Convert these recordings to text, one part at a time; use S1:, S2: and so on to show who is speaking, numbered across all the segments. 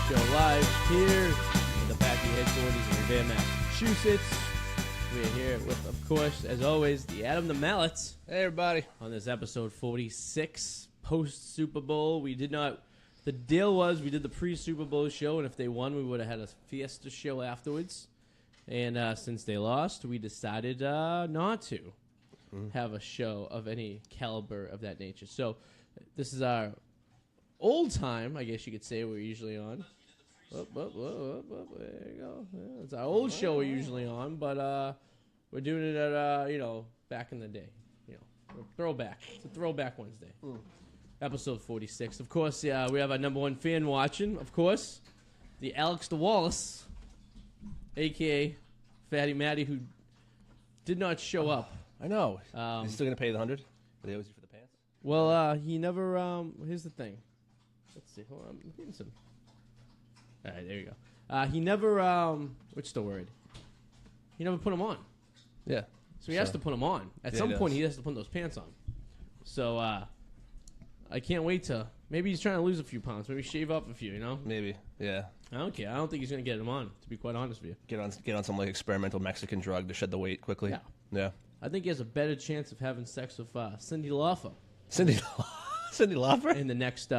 S1: Show live here in the Packy headquarters in Revere, Massachusetts. We are here with, of course, as always, the Adam the Mallet.
S2: Hey, everybody.
S1: On this episode 46, post-Super Bowl. The deal was we did the pre-Super Bowl show, and if they won, we would have had a fiesta show afterwards. And since they lost, we decided not to have a show of any caliber of that nature. So this is our old time, I guess you could say, we're usually on. There you go. Yeah, it's our old show we're usually on, but we're doing it at, back in the day. Throwback. It's a Throwback Wednesday. Episode 46. Of course, we have our number one fan watching, of course, the Alex the Wallace, a.k.a. Fatty Matty, who did not show up.
S2: I know. He's still going to pay the 100? But they always do for the pants?
S1: Well, he never, here's the thing. Let's see. Hold on. I'm getting some. All right, there you go. He never, what's the word? He never put them on.
S2: Yeah.
S1: So he has to put them on. At some point, he has to put those pants on. So, I can't wait to, maybe he's trying to lose a few pounds. Maybe shave up a few,
S2: Maybe, yeah.
S1: I don't care. I don't think he's going to get them on, to be quite honest with you.
S2: Get on some, like, experimental Mexican drug to shed the weight quickly. Yeah.
S1: I think he has a better chance of having sex with Cindy Lauper.
S2: Cindy Lauper?
S1: In the next,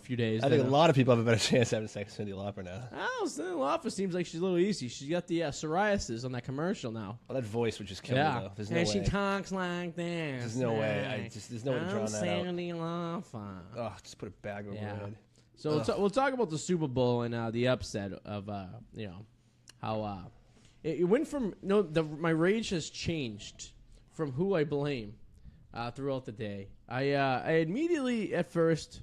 S1: few days.
S2: I think a lot of people have a better chance of having sex with Cindy Lauper now.
S1: Oh, Cindy Lauper seems like she's a little easy. She's got the psoriasis on that commercial now.
S2: Well, that voice would just kill me, though. There's no
S1: and
S2: way.
S1: She talks like this.
S2: There's no way. There's no way to drown that out.
S1: Cindy Lauper.
S2: Oh, just put a bag over my head.
S1: So we'll talk about the Super Bowl and the upset of, how it went from, my rage has changed from who I blame throughout the day. I immediately, at first,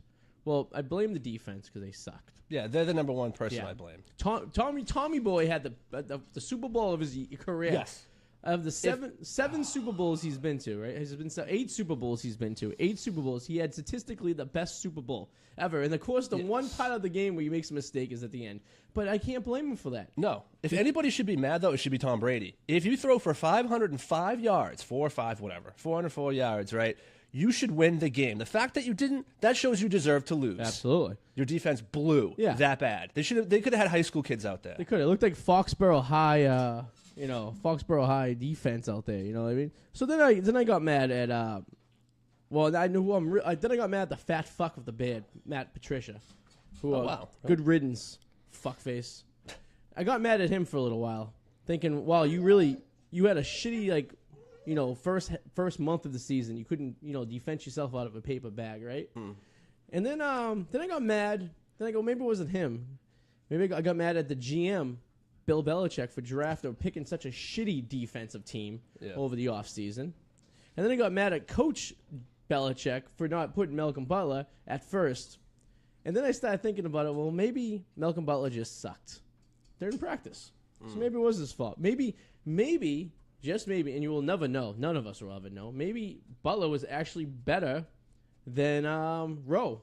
S1: I blame the defense because they sucked.
S2: Yeah, they're the number one person I blame.
S1: Tommy Boy had the Super Bowl of his career.
S2: Yes.
S1: Of the seven Super Bowls he's been to, right? There's been 8 Super Bowls he's been to. 8 Super Bowls. He had statistically the best Super Bowl ever. And, of course, the one part of the game where he makes a mistake is at the end. But I can't blame him for that.
S2: No. If anybody should be mad, though, it should be Tom Brady. If you throw for 505 yards, 4 or 5, whatever, 404 yards, right, you should win the game. The fact that you didn't, that shows you deserve to lose.
S1: Absolutely.
S2: Your defense blew that bad. They could have had high school kids out there.
S1: They could have. It looked like Foxborough High, Foxborough High defense out there. You know what I mean? So then I got mad at, I knew who then I got mad at the fat fuck of the band, Matt Patricia. Good riddance, fuckface. I got mad at him for a little while, thinking, wow, you had a shitty, first month of the season. You couldn't, defend yourself out of a paper bag, right? And then I got mad. Then I go, maybe it wasn't him. Maybe I got mad at the GM, Bill Belichick, for picking such a shitty defensive team over the offseason. And then I got mad at Coach Belichick for not putting Malcolm Butler at first. And then I started thinking about it. Well, maybe Malcolm Butler just sucked during practice. So maybe it was his fault. Maybe, just maybe, and you will never know. None of us will ever know. Maybe Butler was actually better than Rowe.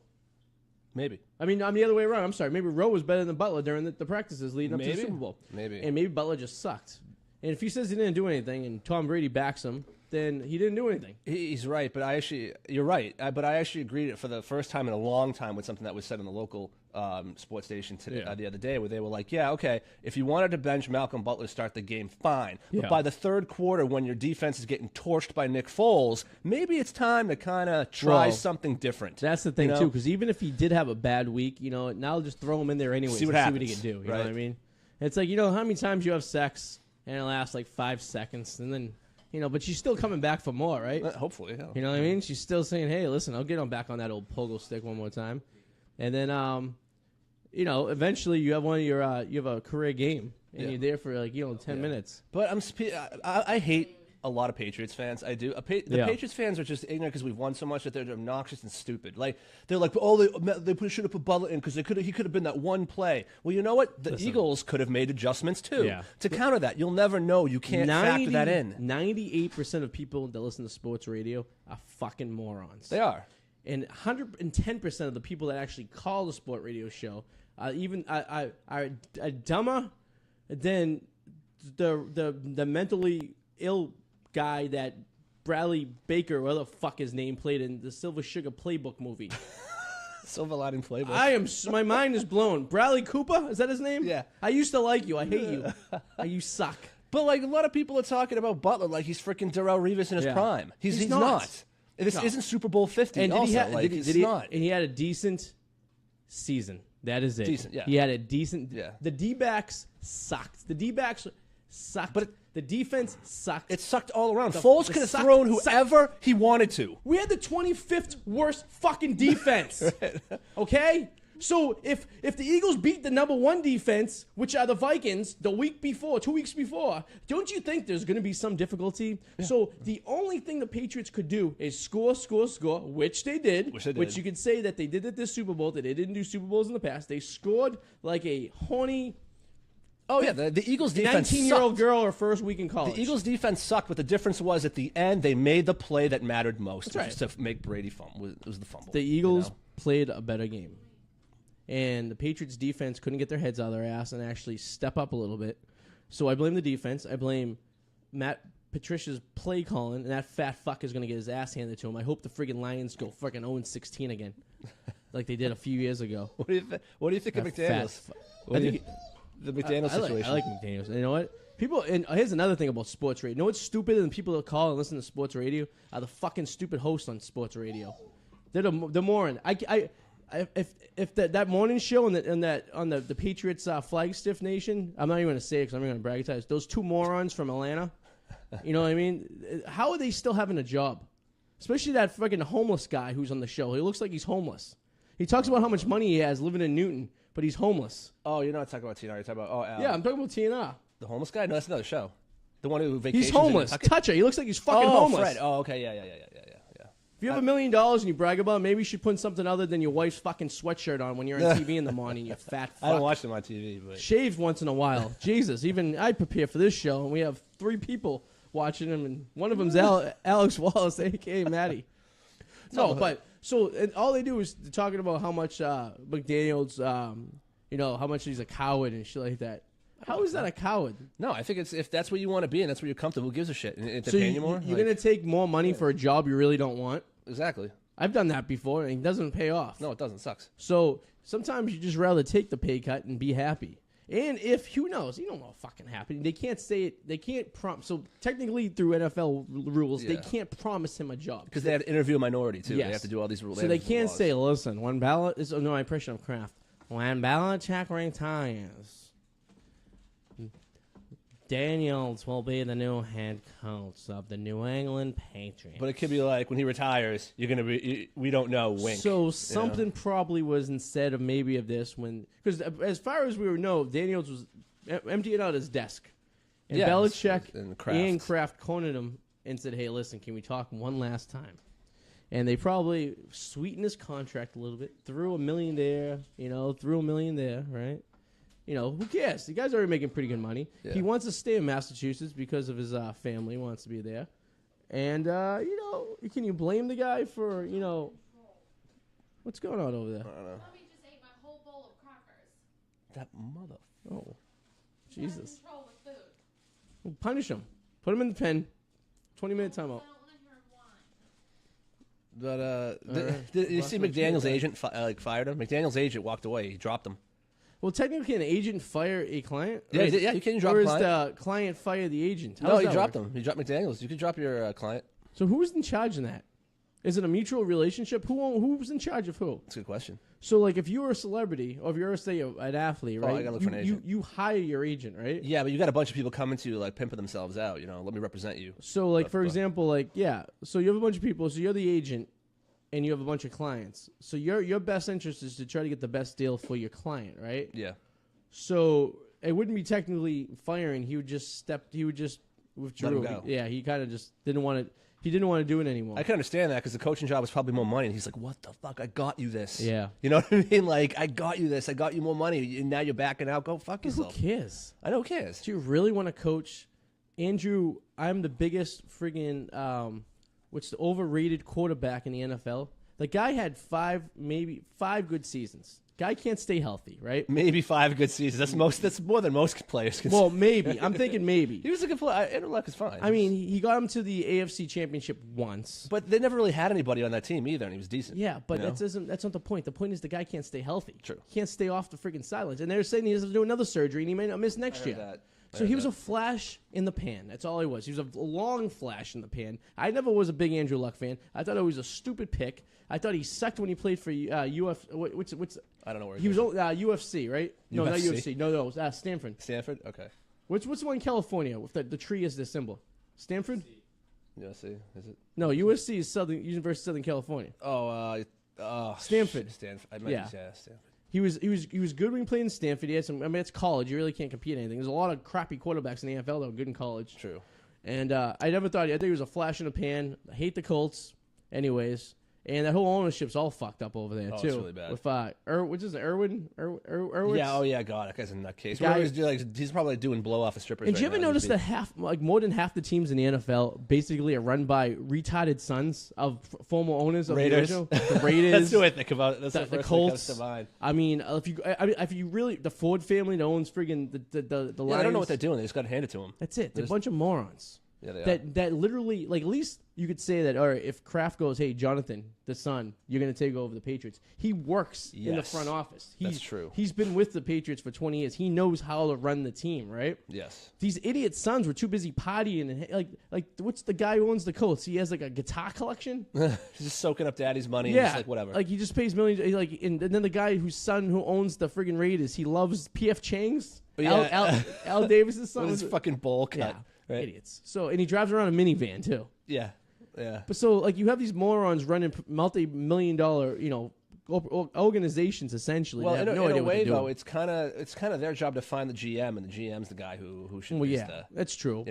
S2: Maybe.
S1: I mean, I'm the other way around. I'm sorry. Maybe Rowe was better than Butler during the practices leading up to the Super Bowl.
S2: Maybe.
S1: And maybe Butler just sucked. And if he says he didn't do anything and Tom Brady backs him, then he didn't do anything.
S2: He's right, but you're right. But I actually agreed for the first time in a long time with something that was said on the local sports station today, the other day, where they were like, yeah, okay, if you wanted to bench Malcolm Butler to start the game, fine. But by the third quarter, when your defense is getting torched by Nick Foles, maybe it's time to kind of try something different.
S1: That's the thing, too, because even if he did have a bad week, now just throw him in there anyway.
S2: See what
S1: he can do. You know what I mean? It's like, how many times you have sex and it lasts like 5 seconds, and then... but she's still coming back for more, right?
S2: Hopefully, yeah.
S1: You know what I mean? She's still saying, hey, listen, I'll get on back on that old pogo stick one more time. And then, eventually you have you have a career game, and you're there for 10 minutes.
S2: But I hate a lot of Patriots fans. I do. Patriots fans are just ignorant because we've won so much that they're obnoxious and stupid. Like they're like, they should have put Butler in because he could have been that one play. Well, you know what? The Eagles could have made adjustments too to counter that. You'll never know. You can't factor that in. 98%
S1: of people that listen to sports radio are fucking morons.
S2: They are.
S1: And 110% of the people that actually call the sport radio show are dumber than the mentally ill guy that Bradley Baker, whatever the fuck his name, played in the Silver Sugar Playbook movie.
S2: Silver lining playbook.
S1: My mind is blown. Bradley Cooper, is that his name?
S2: Yeah.
S1: I used to like you. I hate you. You suck.
S2: But like a lot of people are talking about Butler like he's freaking Darrell Revis in his prime. He's not. This isn't Super Bowl 50.
S1: And
S2: he's not.
S1: And he had a decent season. That is it.
S2: Decent, yeah.
S1: He had a decent.
S2: Yeah.
S1: The D-backs sucked. The D-backs sucked. But the defense sucked.
S2: It sucked all around. Foles could have thrown whoever he wanted to.
S1: We had the 25th worst fucking defense. Right. Okay? So if the Eagles beat the number 1 defense, which are the Vikings, the week before, 2 weeks before, don't you think there's going to be some difficulty? Yeah. So the only thing the Patriots could do is score, which they did. Which you could say that they did at this Super Bowl, that they didn't do Super Bowls in the past. They scored like a horny...
S2: Oh, yeah, the Eagles' defense
S1: 19-year-old girl her first week in college.
S2: The Eagles' defense sucked, but the difference was at the end, they made the play that mattered most.
S1: That's right.
S2: Just to make Brady fumble. It was the fumble.
S1: The Eagles played a better game. And the Patriots' defense couldn't get their heads out of their ass and actually step up a little bit. So I blame the defense. I blame Matt Patricia's play calling, and that fat fuck is going to get his ass handed to him. I hope the friggin' Lions go friggin' 0-16 again, like they did a few years ago.
S2: What do you think of McDaniels? The McDaniels situation.
S1: I like McDaniels. And you know what? People, and here's another thing about sports radio. You know what's stupid? And people that call and listen to sports radio are the fucking stupid hosts on sports radio. They're the moron. If that morning show on the Patriots Flagstiff Nation, I'm not even going to say it because I'm not going to brag about those 2 morons from Atlanta. You know what I mean? How are they still having a job? Especially that fucking homeless guy who's on the show. He looks like he's homeless. He talks about how much money he has living in Newton, but he's homeless.
S2: Oh, you're not talking about TNR. You're talking about
S1: yeah, I'm talking about TNR.
S2: The homeless guy? No, that's another show. The one who vacations.
S1: He's homeless. Toucher. He looks like he's fucking homeless.
S2: Fred. Oh, okay. Yeah.
S1: If you have $1 million and you brag about it, maybe you should put something other than your wife's fucking sweatshirt on when you're on TV in the morning, you fat fuck.
S2: I don't watch them on TV, but
S1: shave once in a while. Jesus, even I prepare for this show, and we have 3 people watching him, and one of them's Alex Wallace, a.k.a. Maddie. No, but so and all they do is talking about how much McDaniels, how much he's a coward and shit like that. How is that a coward?
S2: No, I think it's if that's where you want to be and that's where you're comfortable, who gives a shit? And
S1: so
S2: paying you more?
S1: You're going to take more money for a job you really don't want?
S2: Exactly.
S1: I've done that before, and it doesn't pay off.
S2: No, it doesn't. It sucks.
S1: So sometimes you just rather take the pay cut and be happy. And if, who knows, you don't know what fucking happened. They can't say it, they can't promise. So technically through NFL rules, they can't promise him a job.
S2: Because they have to interview a minority, too.
S1: Yes.
S2: They have to do all these rules.
S1: So they can't say, listen, when ballot is, no, my impression of Kraft. When Belichick retires, Daniels will be the new head coach of the New England Patriots.
S2: But it could be like when he retires, you're gonna be. We don't know. Wink.
S1: So something probably was instead of maybe of this when because as far as we know, Daniels was emptying out his desk, and Belichick and Kraft cornered him and said, "Hey, listen, can we talk one last time?" And they probably sweetened his contract a little bit, threw $1 million there, threw $1 million there, right? Who cares? The guy's already making pretty good money. Yeah. He wants to stay in Massachusetts because of his family. He wants to be there. And, can you blame the guy for, what's going on over there?
S2: I don't know.
S3: Mommy just ate my whole bowl of crackers.
S2: That mother.
S1: Oh, Jesus.
S3: Control with food.
S1: Well, punish him. Put him in the pen. 20-minute timeout.
S3: I don't want to hear wine.
S2: But did you see McDaniel's agent fired him? McDaniel's agent walked away. He dropped him.
S1: Well, technically, an agent fire a client?
S2: Yeah, you can drop a client.
S1: Or is the client fire the agent?
S2: No, he dropped him. He dropped McDaniel's. You could drop your client.
S1: So who's in charge in that? Is it a mutual relationship? Who's in charge of who?
S2: That's a good question.
S1: So, like, if you were a celebrity, or if you're, say, an athlete, right?
S2: I gotta look for an agent.
S1: You hire your agent, right?
S2: Yeah, but you got a bunch of people coming to you, like, pimping themselves out, let me represent you.
S1: So, like, for example, so you have a bunch of people, so you're the agent, and you have a bunch of clients. So your best interest is to try to get the best deal for your client, right?
S2: Yeah.
S1: So it wouldn't be technically firing. He would just withdrew.
S2: Let him go.
S1: He kind of just didn't want to. He didn't want to do it anymore.
S2: I can understand that because the coaching job was probably more money. And he's like, "What the fuck? I got you this."
S1: Yeah.
S2: You know what I mean? Like, I got you this. I got you more money, and now you're backing out. Go fuck yourself.
S1: Who cares?
S2: I know who cares.
S1: Do you really want to coach Andrew? I'm the biggest friggin' what's the overrated quarterback in the NFL. The guy had maybe five good seasons. Guy can't stay healthy, right?
S2: Maybe 5 good seasons. That's more than most players can.
S1: Well, maybe. I'm thinking maybe.
S2: He was a good player. Andrew Luck is fine.
S1: I mean, he got him to the AFC Championship once.
S2: But they never really had anybody on that team either, and he was decent.
S1: Yeah, but
S2: you know?
S1: that's not the point. The point is the guy can't stay healthy.
S2: True.
S1: He can't stay off the freaking sidelines. And they're saying he has to do another surgery, and he may not miss next year.
S2: That.
S1: So he was a flash in the pan. That's all he was. He was a long flash in the pan. I never was a big Andrew Luck fan. I thought it was a stupid pick. I thought he sucked when he played for what's
S2: I don't know where
S1: he was. UFC, right? No, not
S2: UFC?
S1: UFC. No, Stanford.
S2: Stanford. Okay.
S1: What's the one in California with the tree as the symbol? Stanford?
S2: USC is it?
S1: No, USC is University of Southern California.
S2: Stanford.
S1: Stanford.
S2: Yeah, Stanford.
S1: He was good when he played in Stanford. He had some. I mean, it's college. You really can't compete in anything. There's a lot of crappy quarterbacks in the NFL that were good in college.
S2: True.
S1: And I never thought. I think he was a flash in the pan. I hate the Colts, anyways. And that whole ownership's all fucked up over there too.
S2: It's really bad.
S1: With which is it, Irwin? Irwin?
S2: Yeah. Oh yeah. God, that guy's a nutcase. He's probably doing blow off of strippers.
S1: And did you
S2: right
S1: ever
S2: now.
S1: notice that more than half the teams in the NFL basically are run by retarded sons of former owners of
S2: Raiders.
S1: the original? The Raiders.
S2: That's who I think about. That's
S1: the
S2: the first
S1: Colts.
S2: thing that comes to mind.
S1: I mean, if you really the Ford family that owns friggin' the Lions.
S2: Yeah, I don't know what they're doing. They just got to hand it to them.
S1: That's it. They're a bunch of morons.
S2: Yeah, they are.
S1: That literally, like, at least you could say that, all right, if Kraft goes, hey, Jonathan, the son, you're going to take over the Patriots. He works in the front office.
S2: That's true.
S1: He's been with the Patriots for 20 years. He knows how to run the team, right?
S2: Yes.
S1: These idiot sons were too busy partying. And, like what's the guy who owns the Colts? He has, like, a guitar collection?
S2: He's just soaking up daddy's money
S1: Yeah.
S2: and just, like, whatever.
S1: Like, he just pays millions. Like, and then the guy whose son who owns the friggin' Raiders, he loves P.F. Chang's.
S2: Yeah.
S1: Al Davis's son.
S2: With his fucking bowl cut.
S1: Yeah.
S2: Right?
S1: Idiots. So, and he drives around a minivan, too.
S2: Yeah. Yeah.
S1: But so, like, you have these morons running multi-million-dollar, organizations essentially.
S2: Well,
S1: they have
S2: in
S1: no idea
S2: a
S1: what
S2: way,
S1: they're
S2: though,
S1: doing.
S2: it's kind of their job to find the GM, and the GM's the guy who should.
S1: Well, yeah, that's true.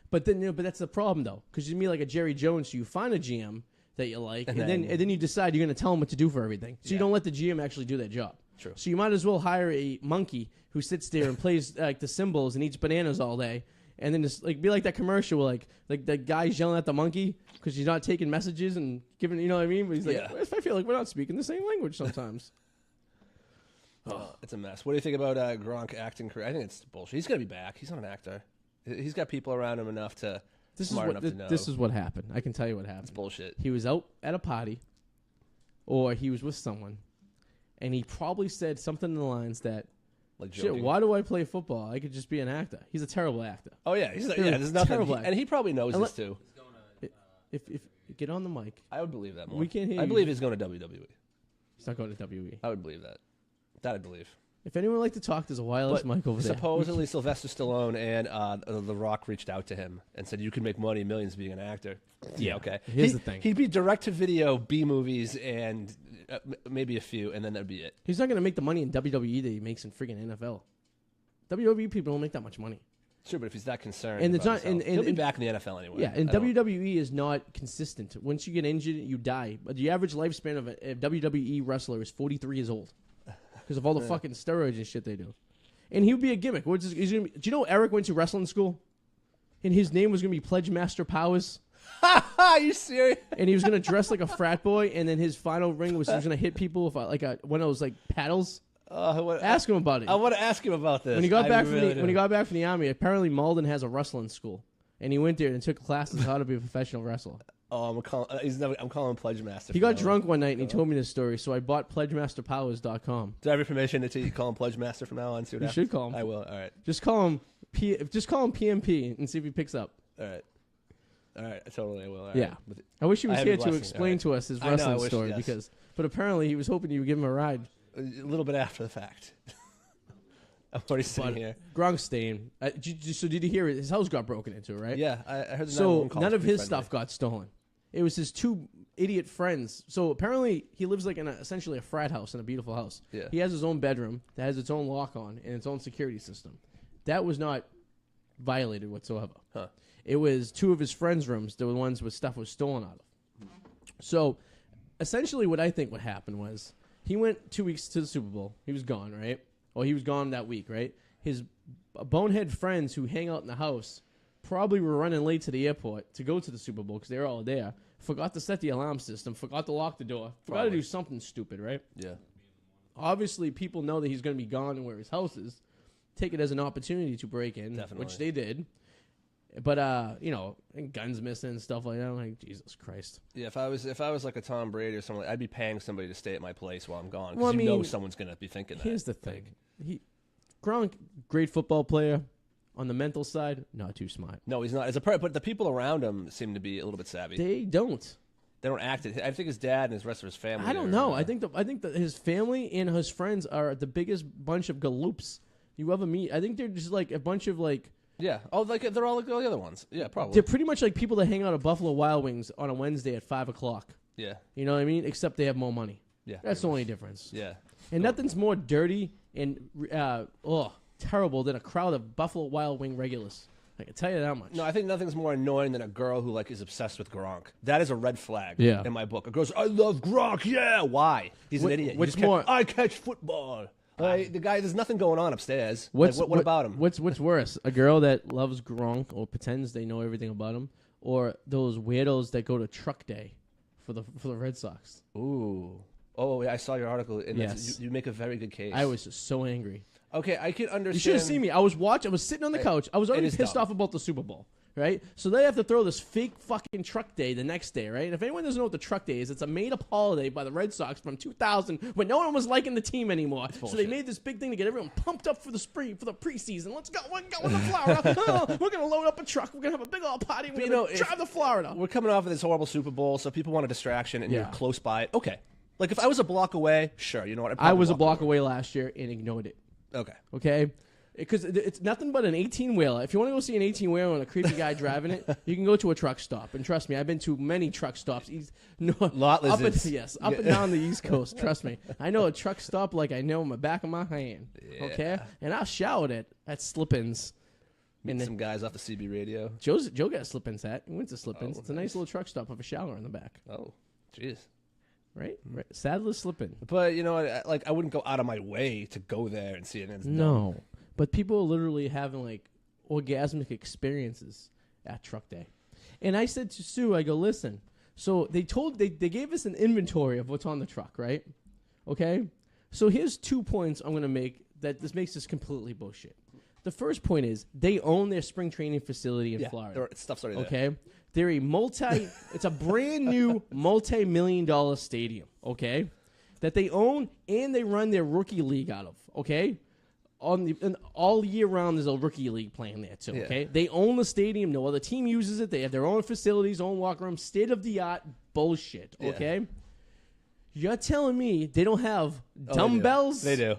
S1: But then, but that's the problem though, because you mean like a Jerry Jones, so you find a GM that you like, and then you decide you're going to tell him what to do for everything. So you don't let the GM actually do that job.
S2: True.
S1: So you might as well hire a monkey who sits there and plays like the cymbals and eats bananas all day. And then just like be like that commercial where like the guy's yelling at the monkey because he's not taking messages and giving, you know what I mean? But he's like, I feel like we're not speaking the same language sometimes.
S2: It's a mess. What do you think about Gronk acting career? I think it's bullshit. He's gonna be back. He's not an actor. He's got people around him enough to enough to know.
S1: This is what happened. I can tell you what happened.
S2: It's bullshit.
S1: He was out at a party, or he was with someone, and he probably said something in the lines that.
S2: Like
S1: shit, why do I play football? I could just be an actor. He's a terrible actor.
S2: Oh yeah, there's nothing,
S1: actor.
S2: and he probably knows this too.
S1: If get on the mic,
S2: I would believe that more.
S1: We can't hear
S2: I
S1: you.
S2: believe he's going to WWE.
S1: He's not going to WWE.
S2: I would believe that. That I believe.
S1: If anyone would like to talk, there's a wireless mic over there.
S2: Supposedly, Sylvester Stallone and The Rock reached out to him and said, "You can make money, millions, being an actor." Yeah, okay.
S1: Here's the thing:
S2: he'd be direct-to-video B movies and maybe a few, and then that'd be it.
S1: He's not going to make the money in WWE that he makes in freaking NFL. WWE people don't make that much money.
S2: Sure, but if he's that concerned,
S1: and it's not,
S2: he'll be back in the NFL anyway.
S1: Yeah, and WWE is not consistent. Once you get injured, you die. But the average lifespan of a WWE wrestler is 43 years old because of all the fucking steroids and shit they do. And he would be a gimmick. Do you know Eric went to wrestling school? And his name was going to be Pledge Master Powers.
S2: Are you serious?
S1: And he was going to dress like a frat boy, and then his final ring was he was going to hit people with one of those like paddles. Ask him about it.
S2: I want to ask him about this.
S1: When he got back from the army, apparently Malden has a wrestling school, and he went there and took classes on how to be a professional wrestler.
S2: Oh, I'm calling him Pledge Master.
S1: He got drunk one night and he told me this story, so I bought PledgeMasterPowers.com.
S2: Do I have your permission to call him Pledge Master from now on?
S1: You should call him.
S2: I will. All right.
S1: Just call him PMP and see if he picks up.
S2: All right. I totally will.
S1: Yeah.
S2: Right.
S1: I wish he was here to explain to us his wrestling story
S2: yes.
S1: but apparently he was hoping you would give him a ride.
S2: A little bit after the fact. I'm already sitting here.
S1: Gronk's staying. So did you hear it? His house got broken into, right?
S2: Yeah, I heard the
S1: So none of his stuff got stolen. It was his two idiot friends. So apparently he lives like in essentially a frat house in a beautiful house.
S2: Yeah.
S1: He has his own bedroom that has its own lock on and its own security system. That was not violated whatsoever.
S2: Huh.
S1: It was two of his friends' rooms. The ones where stuff was stolen out of. So essentially what I think what happened was he went 2 weeks to the Super Bowl. He was gone, right? Or he was gone that week, right? His bonehead friends who hang out in the house probably were running late to the airport to go to the Super Bowl because they were all there. forgot to set the alarm system, forgot to lock the door, forgot to do something stupid, right?
S2: Yeah.
S1: Obviously, people know that he's going to be gone and where his house is. Take it as an opportunity to break in,
S2: Definitely.
S1: which they did. But you know, and guns missing and stuff like that. I'm like, Jesus Christ.
S2: Yeah, if I was like a Tom Brady or something, I'd be paying somebody to stay at my place while I'm gone because
S1: Well, I
S2: you know
S1: mean,
S2: someone's gonna be thinking that.
S1: Here's the thing: Gronk, great football player. On the mental side, not too smart.
S2: No, he's not. But the people around him seem to be a little bit savvy.
S1: They don't.
S2: They don't act it. I think his dad and his rest of his family.
S1: I don't know. I think that his family and his friends are the biggest bunch of galoops you ever meet. I think they're just like a bunch of like.
S2: Yeah. Oh, like they're all like all the other ones. Yeah, probably.
S1: They're pretty much like people that hang out at Buffalo Wild Wings on a Wednesday at 5:00.
S2: Yeah.
S1: You know what I mean? Except they have more money.
S2: Yeah.
S1: That's the only difference.
S2: Yeah.
S1: And nothing's more dirty and terrible than a crowd of Buffalo Wild Wing regulars. I can tell you that much.
S2: No, I think nothing's more annoying than a girl who like is obsessed with Gronk. That is a red flag.
S1: Yeah.
S2: In my book, a girl's I love Gronk. Yeah. Why? He's an idiot.
S1: What's
S2: He just
S1: more?
S2: I catch football. The guy. There's nothing going on upstairs.
S1: What
S2: about him?
S1: What's worse? A girl that loves Gronk or pretends they know everything about him, or those weirdos that go to Truck Day for the Red Sox?
S2: Ooh. Oh, yeah, I saw your article. And
S1: Yes.
S2: you make a very good case.
S1: I was so angry.
S2: Okay, I can understand.
S1: You should have seen me. I was sitting on the couch. I was already
S2: is
S1: pissed
S2: dumb.
S1: off about the Super Bowl, right? So they have to throw this fake fucking Truck Day the next day, right? And if anyone doesn't know what the Truck Day is, it's a made-up holiday by the Red Sox from 2000 when no one was liking the team anymore. So they made this big thing to get everyone pumped up for the preseason. Let's go. We're going to Florida. We're going to load up a truck. We're going to have a big old party. We're going to drive to Florida.
S2: We're coming off of this horrible Super Bowl, so people want a distraction, and
S1: Yeah.
S2: you're close by it. Okay. Like, if I was a block away, sure, you know what? I'd
S1: I was a
S2: probably
S1: block away last year and ignored it.
S2: Okay.
S1: Okay? Because it's nothing but an 18-wheeler. If you want to go see an 18-wheeler and a creepy guy driving it, you can go to a truck stop. And trust me, I've been to many truck stops.
S2: Lot lizards.
S1: Up and down the East Coast. Trust me. I know a truck stop like I know in the back of my hand.
S2: Yeah.
S1: Okay? And I'll shout it at Slip-ins.
S2: Meet some guys off the CB radio.
S1: Joe got a Slip-ins hat. He went to Slip-ins.
S2: Oh,
S1: It's a nice little truck stop with a shower in the back.
S2: Oh, jeez.
S1: Right? Sadler Slip-in.
S2: But, you know, I wouldn't go out of my way to go there and see it.
S1: No. But people are literally having like orgasmic experiences at Truck Day. And I said to Sue, I go, listen, so they gave us an inventory of what's on the truck, right? Okay? So here's 2 points I'm going to make that this makes this completely bullshit. The first point is they own their spring training facility in Florida.
S2: Stuff's already there.
S1: Okay? They're it's a brand new multi-million-dollar stadium, okay? That they own and they run their rookie league out of, okay? And all year round, there's a rookie league playing there too. Okay, they own the stadium. No other team uses it. They have their own facilities, own locker room, state of the art bullshit. Okay, you're telling me they don't have dumbbells?
S2: They do.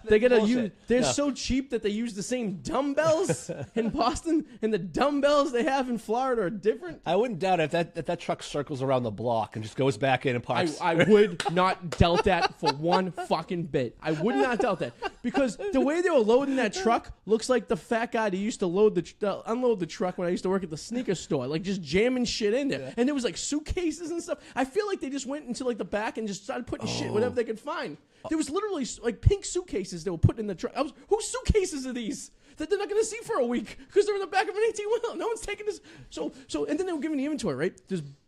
S1: They gotta
S2: Bullshit.
S1: use. They're so cheap that they use the same dumbbells in Boston, and the dumbbells they have in Florida are different.
S2: I wouldn't doubt it if that truck circles around the block and just goes back in and parks.
S1: I would not doubt that for one fucking bit. I would not doubt that because the way they were loading that truck looks like the fat guy that used to unload the truck when I used to work at the sneaker store, like just jamming shit in there. Yeah. And there was like suitcases and stuff. I feel like they just went into like the back and just started putting shit whatever they could find. There was literally like pink suitcases they were putting in the truck. Whose suitcases are these that they're not going to see for a week because they're in the back of an 18-wheeler? No one's taking this. So, and then they were giving the inventory, right?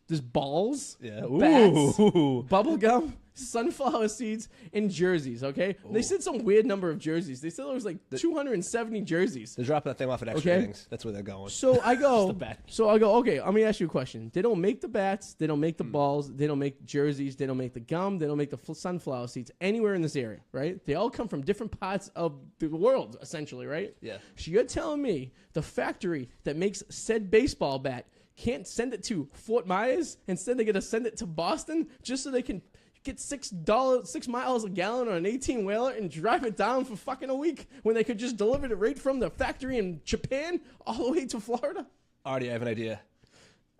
S1: There's balls, bats, bubble gum, sunflower seeds, and jerseys, okay? They said some weird number of jerseys. They said there was like 270 jerseys.
S2: They're dropping that thing off at extra innings. That's where they're going.
S1: So I go, okay, let me ask you a question. They don't make the bats. They don't make the balls. They don't make jerseys. They don't make the gum. They don't make the sunflower seeds anywhere in this area, right? They all come from different parts of the world, essentially, right?
S2: Yeah.
S1: So you're telling me the factory that makes said baseball bat can't send it to Fort Myers. Instead, they're going to send it to Boston just so they can get $6 miles a gallon on an 18-wheeler and drive it down for fucking a week when they could just deliver it right from the factory in Japan all the way to Florida?
S2: Arty, I have an idea.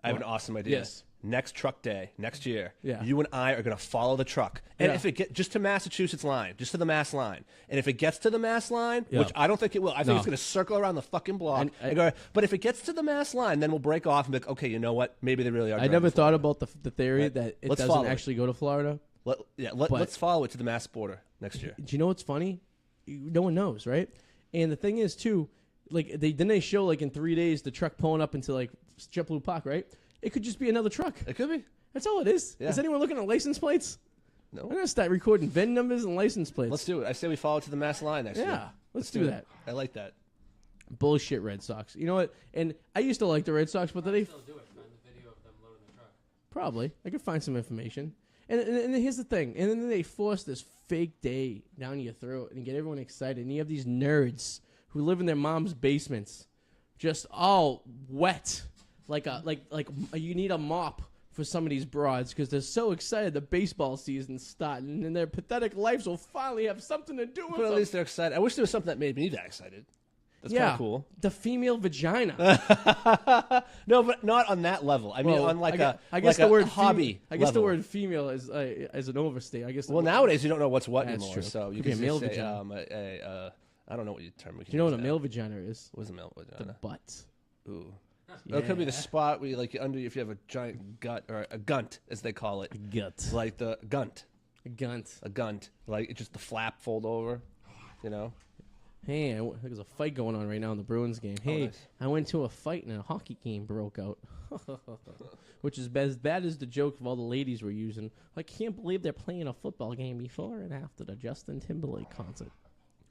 S2: I have an awesome idea.
S1: Yes.
S2: Next truck day, next year,
S1: Yeah.
S2: you and I are going to follow the truck. And if it gets just to Massachusetts line, just to the Mass line. And if it gets to the Mass line, which I don't think it will, I think it's going to circle around the fucking block. And go, but if it gets to the Mass line, then we'll break off and be like, okay, you know what? Maybe they really are.
S1: I never thought about the theory that it
S2: Let's
S1: doesn't
S2: follow it.
S1: actually go to Florida.
S2: Let's follow it to the Mass border next year.
S1: Do you know what's funny? No one knows, right? And the thing is, too, like they show like in 3 days the truck pulling up into like JetBlue Park, right? It could just be another truck.
S2: It could be.
S1: That's all it is.
S2: Yeah.
S1: Is anyone looking at license plates?
S2: No.
S1: I'm gonna start recording VIN numbers and license plates.
S2: Let's do it. I say we follow to the mass line next year.
S1: Yeah, let's do that.
S2: I like that.
S1: Bullshit Red Sox. You know what? And I used to like the Red Sox, but they
S4: Still do it. Find the video of them loading the truck.
S1: probably I could find some information. And here's the thing. And then they force this fake day down your throat and get everyone excited. And you have these nerds who live in their mom's basements, just all wet, like you need a mop for some of these broads because they're so excited the baseball season's starting and their pathetic lives will finally have something to do with
S2: But at
S1: them.
S2: least they're excited. I wish there was something that made me that excited. That's kind
S1: Yeah,
S2: of cool.
S1: the female vagina.
S2: No, but not on that level. I mean,
S1: Well,
S2: on like
S1: I guess
S2: like
S1: the word
S2: hobby.
S1: I guess the
S2: level.
S1: word female is an overstate. I guess.
S2: Well, nowadays you don't know what's what
S1: That's
S2: anymore.
S1: true.
S2: So you
S1: Could be
S2: can
S1: a male
S2: just say,
S1: vagina.
S2: I don't know what you term. We
S1: Do you know what a male vagina is?
S2: What's a male
S1: The
S2: vagina?
S1: butt.
S2: Ooh. Or it could be the
S1: Yeah.
S2: spot where you, like under if you have a giant gut or a gunt as they call it.
S1: Gut.
S2: Like the gunt.
S1: A gunt.
S2: A gunt. Like it's just the flap fold over. You know?
S1: Hey, there's a fight going on right now in the Bruins game. Hey,
S2: nice.
S1: I went to a fight and a hockey game broke out. Which is as bad as the joke of all the ladies were using. I can't believe they're playing a football game before and after the Justin Timberlake concert.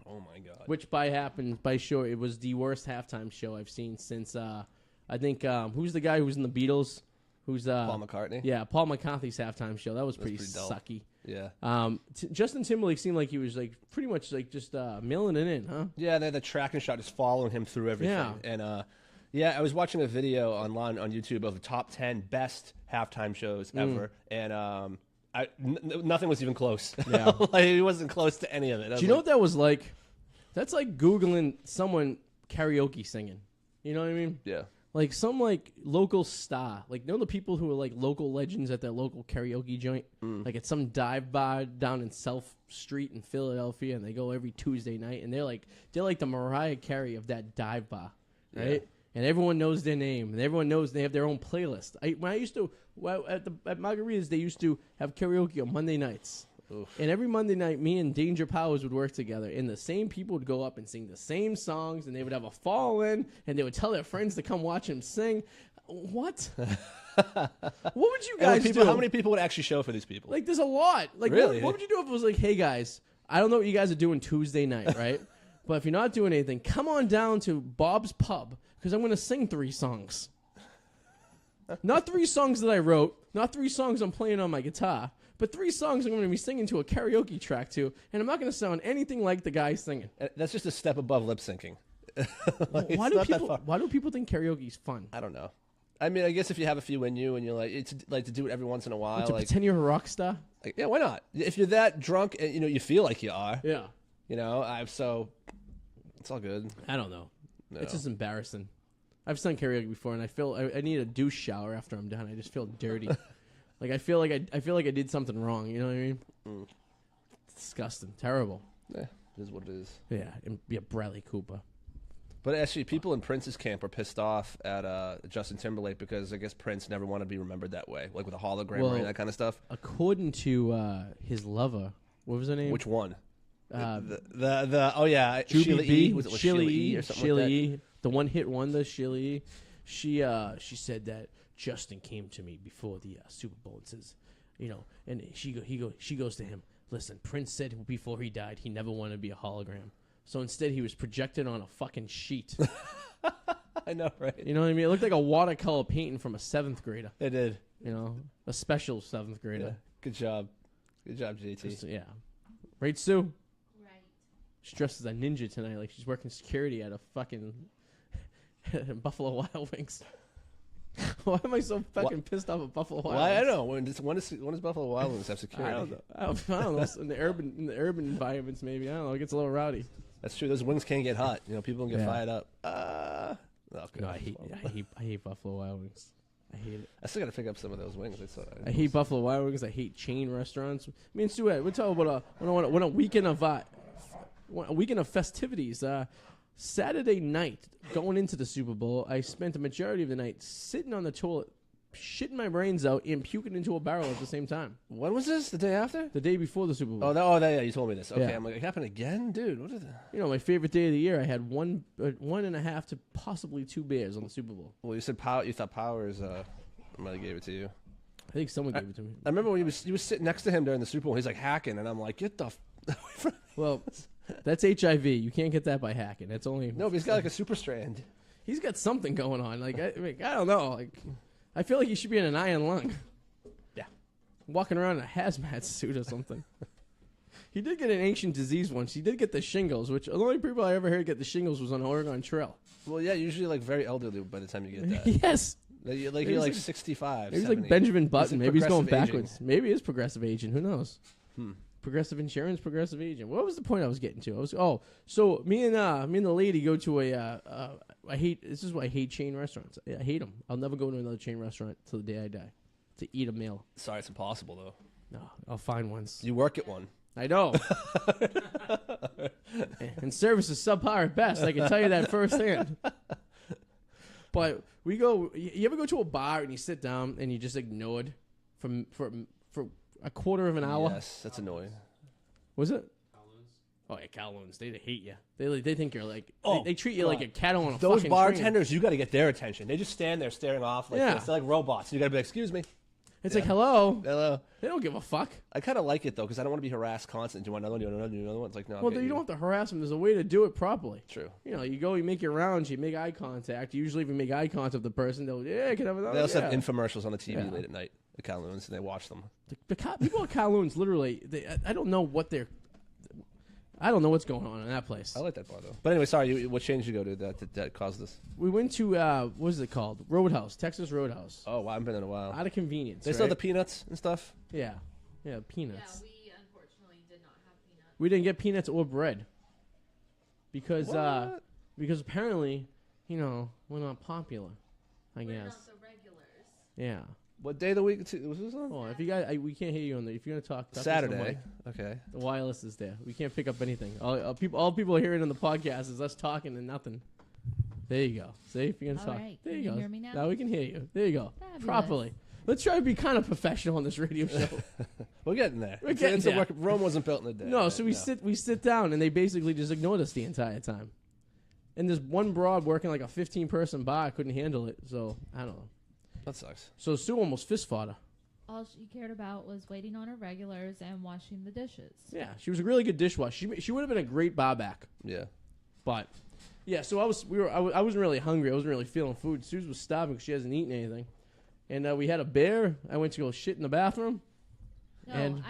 S2: Oh my god.
S1: Which by show, it was the worst halftime show I've seen since, I think, who's the guy who was in the Beatles? Who's
S2: Paul McCartney?
S1: Yeah, Paul McCartney's halftime show. That was pretty
S2: pretty dull.
S1: sucky.
S2: Yeah.
S1: Justin Timberlake seemed like he was like pretty much like just milling it in, huh?
S2: Yeah, the tracking shot is following him through everything.
S1: Yeah.
S2: And yeah, I was watching a video online on YouTube of the top 10 best halftime shows ever, and nothing was even close.
S1: Yeah.
S2: Like, it wasn't close to any of it.
S1: Do you know what that was like? That's like Googling someone karaoke singing. You know what I mean?
S2: Yeah.
S1: Like some like local star. Like, you know the people who are like local legends at their local karaoke joint? Like at some dive bar down in South Street in Philadelphia, and they go every Tuesday night, and they're like the Mariah Carey of that dive bar, right?
S2: Yeah.
S1: And everyone knows their name, and everyone knows they have their own playlist. When I used to at Margaritas, they used to have karaoke on Monday nights.
S2: Oof.
S1: And every Monday night, me and Danger Powers would work together, and the same people would go up and sing the same songs, and they would have a fall-in, and they would tell their friends to come watch them sing. What? What would you guys do?
S2: How many people would actually show for these people?
S1: Like, there's a lot. Like,
S2: Really?
S1: what would you do if it was like, hey, guys, I don't know what you guys are doing Tuesday night, right? But if you're not doing anything, come on down to Bob's Pub, because I'm going to sing 3 songs. Not 3 songs that I wrote, not 3 songs I'm playing on my guitar, but 3 songs I'm going to be singing to a karaoke track to, and I'm not going to sound anything like the guy singing.
S2: That's just a step above lip syncing. Like,
S1: Why
S2: it's
S1: do
S2: not that
S1: people?
S2: far.
S1: Why do people think karaoke's fun?
S2: I don't know. I mean, I guess if you have a few in you and you're like, it's like to do it every once in a while.
S1: To
S2: Like,
S1: pretend you're a rock star?
S2: yeah, why not? If you're that drunk and you feel like you are,
S1: Yeah.
S2: so it's all good.
S1: I don't know.
S2: No.
S1: It's just embarrassing. I've sung karaoke before, and I feel I need a douche shower after I'm done. I just feel dirty. Like I feel like I did something wrong. You know what I mean? It's disgusting, terrible.
S2: Yeah, it is what it is.
S1: Yeah, and be a Bradley Cooper.
S2: But actually, people in Prince's camp are pissed off at Justin Timberlake because I guess Prince never wanted to be remembered that way, like with a hologram or any of that kind of stuff.
S1: According to his lover, what was her name?
S2: Which one?
S1: The
S2: oh yeah,
S1: Juby
S2: Sheila
S1: B.
S2: E. Was it Sheila E. or something
S1: Sheila
S2: like that?
S1: E. The one-hit wonder, Sheila E. She said that Justin came to me before the Super Bowl and says, and she goes to him, listen, Prince said before he died he never wanted to be a hologram. So instead he was projected on a fucking sheet.
S2: I know, right?
S1: You know what I mean? It looked like a watercolor painting from a 7th grader.
S2: It did.
S1: A special 7th
S2: Yeah.
S1: grader.
S2: Good job, JT.
S1: Just, yeah. Right, Sue?
S3: Right.
S1: She's dressed as a ninja tonight, like she's working security at a fucking Buffalo Wild Wings. Why am I so fucking pissed off at Buffalo Wild
S2: Well, I
S1: Wings?
S2: don't know. When does Buffalo Wild Wings have security?
S1: I don't know. I don't know. In the urban environments, maybe. I don't know. It gets a little rowdy.
S2: That's true. Those wings can get hot. People can get
S1: Yeah.
S2: fired up. Okay.
S1: No, I hate Buffalo Wild Wings. I hate it.
S2: I still got to pick up some of those wings.
S1: I hate Buffalo Wild Wings. I hate chain restaurants. Me and Stuart, we're talking about a weekend of festivities. Saturday night, going into the Super Bowl, I spent the majority of the night sitting on the toilet, shitting my brains out, and puking into a barrel at the same time.
S2: When was this? The day after?
S1: The day before the Super Bowl.
S2: Yeah, you told me this. Okay,
S1: Yeah.
S2: I'm like, it happened again, dude. What is that?
S1: My favorite day of the year, I had 1.5 to possibly 2 beers on the Super Bowl.
S2: Well, you said you thought Powers I might have gave it to you.
S1: I think someone gave it to me.
S2: I remember when he was sitting next to him during the Super Bowl. He's like hacking, and I'm like, get the away from me.
S1: Well, that's HIV. You can't get that by hacking. That's only
S2: No, but he's got like a super strand.
S1: He's got something going on. Like I don't know. Like I feel like he should be in an iron lung.
S2: Yeah,
S1: walking around in a hazmat suit or something. He did get an ancient disease once. He did get the shingles, which the only people I ever heard get the shingles was on the Oregon Trail.
S2: Well, yeah, usually like very elderly by the time you get that.
S1: Yes.
S2: You're like 65.
S1: Maybe he's
S2: 70.
S1: like Benjamin Button. Maybe he's going
S2: progressive
S1: backwards.
S2: aging.
S1: Maybe it's progressive aging. Who knows? Progressive insurance, progressive aging. What was the point I was getting to? So me and the lady go to this is why I hate chain restaurants. I hate them. I'll never go to another chain restaurant till the day I die to eat a meal.
S2: Sorry, it's impossible though.
S1: No, I'll find ones.
S2: You work at one.
S1: I know. And service is subpar at best. I can tell you that firsthand. But we go. You ever go to a bar and you sit down and you just ignored for a quarter of an hour?
S2: Yes, that's annoying.
S1: Was it?
S4: Kowloon's.
S1: Oh yeah, Kowloon's. They hate you. They think you're like.
S2: Oh,
S1: they treat you
S2: God.
S1: like a cat on a
S2: Those
S1: fucking
S2: bartenders, you got to get their attention. They just stand there staring off like
S1: Yeah.
S2: this. They're like robots. You got to be like, excuse me.
S1: train. It's like hello.
S2: Hello.
S1: They don't give a fuck.
S2: I kind of like it though because I don't want to be harassed constantly. Do you want another one? Do you want another one? Do you want another one? It's like no.
S1: Well, you don't have to harass them. There's a way to do it properly.
S2: True.
S1: You know, you go, you make your rounds, you make eye contact. Usually, if you make eye contact with the person, they'll can I have another.
S2: They also
S1: yeah.
S2: have infomercials on the TV
S1: Yeah.
S2: late at night at Kowloon's, and they watch them.
S1: People at Kowloon's literally. I don't know what they're. I don't know what's going on in that place.
S2: I like that bar though. But anyway, sorry. What change did you go to that caused this?
S1: We went to what is it called? Roadhouse, Texas Roadhouse.
S2: Oh, wow, I haven't been in a while.
S1: Out of convenience.
S2: They still have
S1: right?
S2: the peanuts and stuff.
S1: Yeah,
S3: Yeah,
S1: peanuts.
S3: we unfortunately did not have peanuts.
S1: We didn't get peanuts or bread because
S2: What?
S1: because apparently, we're not popular. I
S3: We're
S1: guess.
S3: not the regulars.
S1: Yeah.
S2: What day of the week was this on?
S1: Oh, if you guys, we can't hear you on the. If you're gonna talk into the
S2: Saturday.
S1: mic.
S2: Okay.
S1: The wireless is there. We can't pick up anything. All people are hearing on the podcast is us talking and nothing. There you go. See if you're gonna
S3: All
S1: talk.
S3: right.
S1: There
S3: Can
S1: you
S3: you
S1: go.
S3: hear me now?
S1: Now we can hear you. There you go.
S3: Fabulous.
S1: Properly. Let's try to be kind of professional on this radio show.
S2: We're getting there.
S1: We're getting
S2: it's a
S1: there.
S2: work. Rome wasn't built in a day.
S1: No,
S2: right?
S1: so we sit down and they basically just ignored us the entire time. And there's one broad working like a 15-person bar couldn't handle it. So I don't know.
S2: That sucks.
S1: So Sue almost fist fought her.
S3: All she cared about was waiting on her regulars and washing the dishes.
S1: Yeah, she was a really good dishwasher. She would have been a great bar back.
S2: Yeah.
S1: But yeah, so I wasn't really hungry. I wasn't really feeling food. Suze was starving because she hasn't eaten anything. And we had a bear. I went to go shit in the bathroom.
S3: No,
S1: And-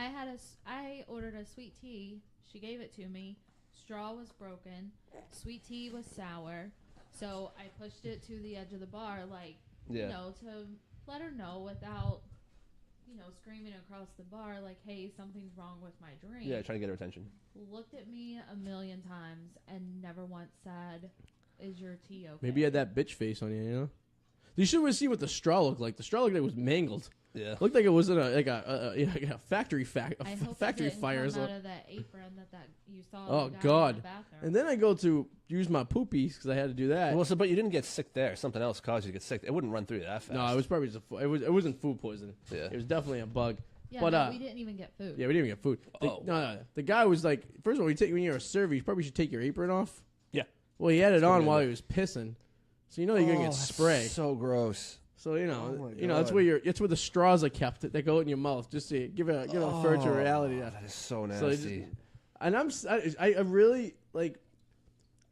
S3: I ordered a sweet tea. She gave it to me. Straw was broken. Sweet tea was sour. So I pushed it to the edge of the bar, like,
S2: Yeah.
S3: to let her know without, screaming across the bar, like, hey, something's wrong with my drink.
S2: Yeah, trying to get her attention.
S3: Looked at me a million times and never once said, is your tea okay?
S1: Maybe you had that bitch face on you, You should have seen what the straw looked like. The straw looked like it was mangled.
S2: Yeah.
S1: Looked like it was in a factory
S3: I hope
S1: factory
S3: it didn't
S1: fire. or
S3: come
S1: something.
S3: out of that apron that you saw.
S1: Oh,
S3: the guy
S1: God.
S3: In the bathroom.
S1: And then I go to use my poopies because I had to do that.
S2: Well, but you didn't get sick there. Something else caused you to get sick. It wouldn't run through that fast.
S1: No, it was probably just it wasn't food poisoning.
S2: Yeah.
S1: It was definitely a bug.
S3: yeah,
S1: but,
S3: no, we didn't even get food.
S1: Yeah, we didn't even get food.
S2: Oh.
S1: No. The guy was like, first of all, when you're a server, you probably should take your apron off.
S2: Yeah.
S1: Well, he had it on
S2: good
S1: while
S2: idea.
S1: he was pissing, so you're gonna get spray.
S2: So gross.
S1: So
S2: Oh my
S1: that's
S2: God.
S1: where it's where the straws are kept that go in your mouth, just to give a virtual reality.
S2: That is so
S1: So
S2: nasty.
S1: And I really like.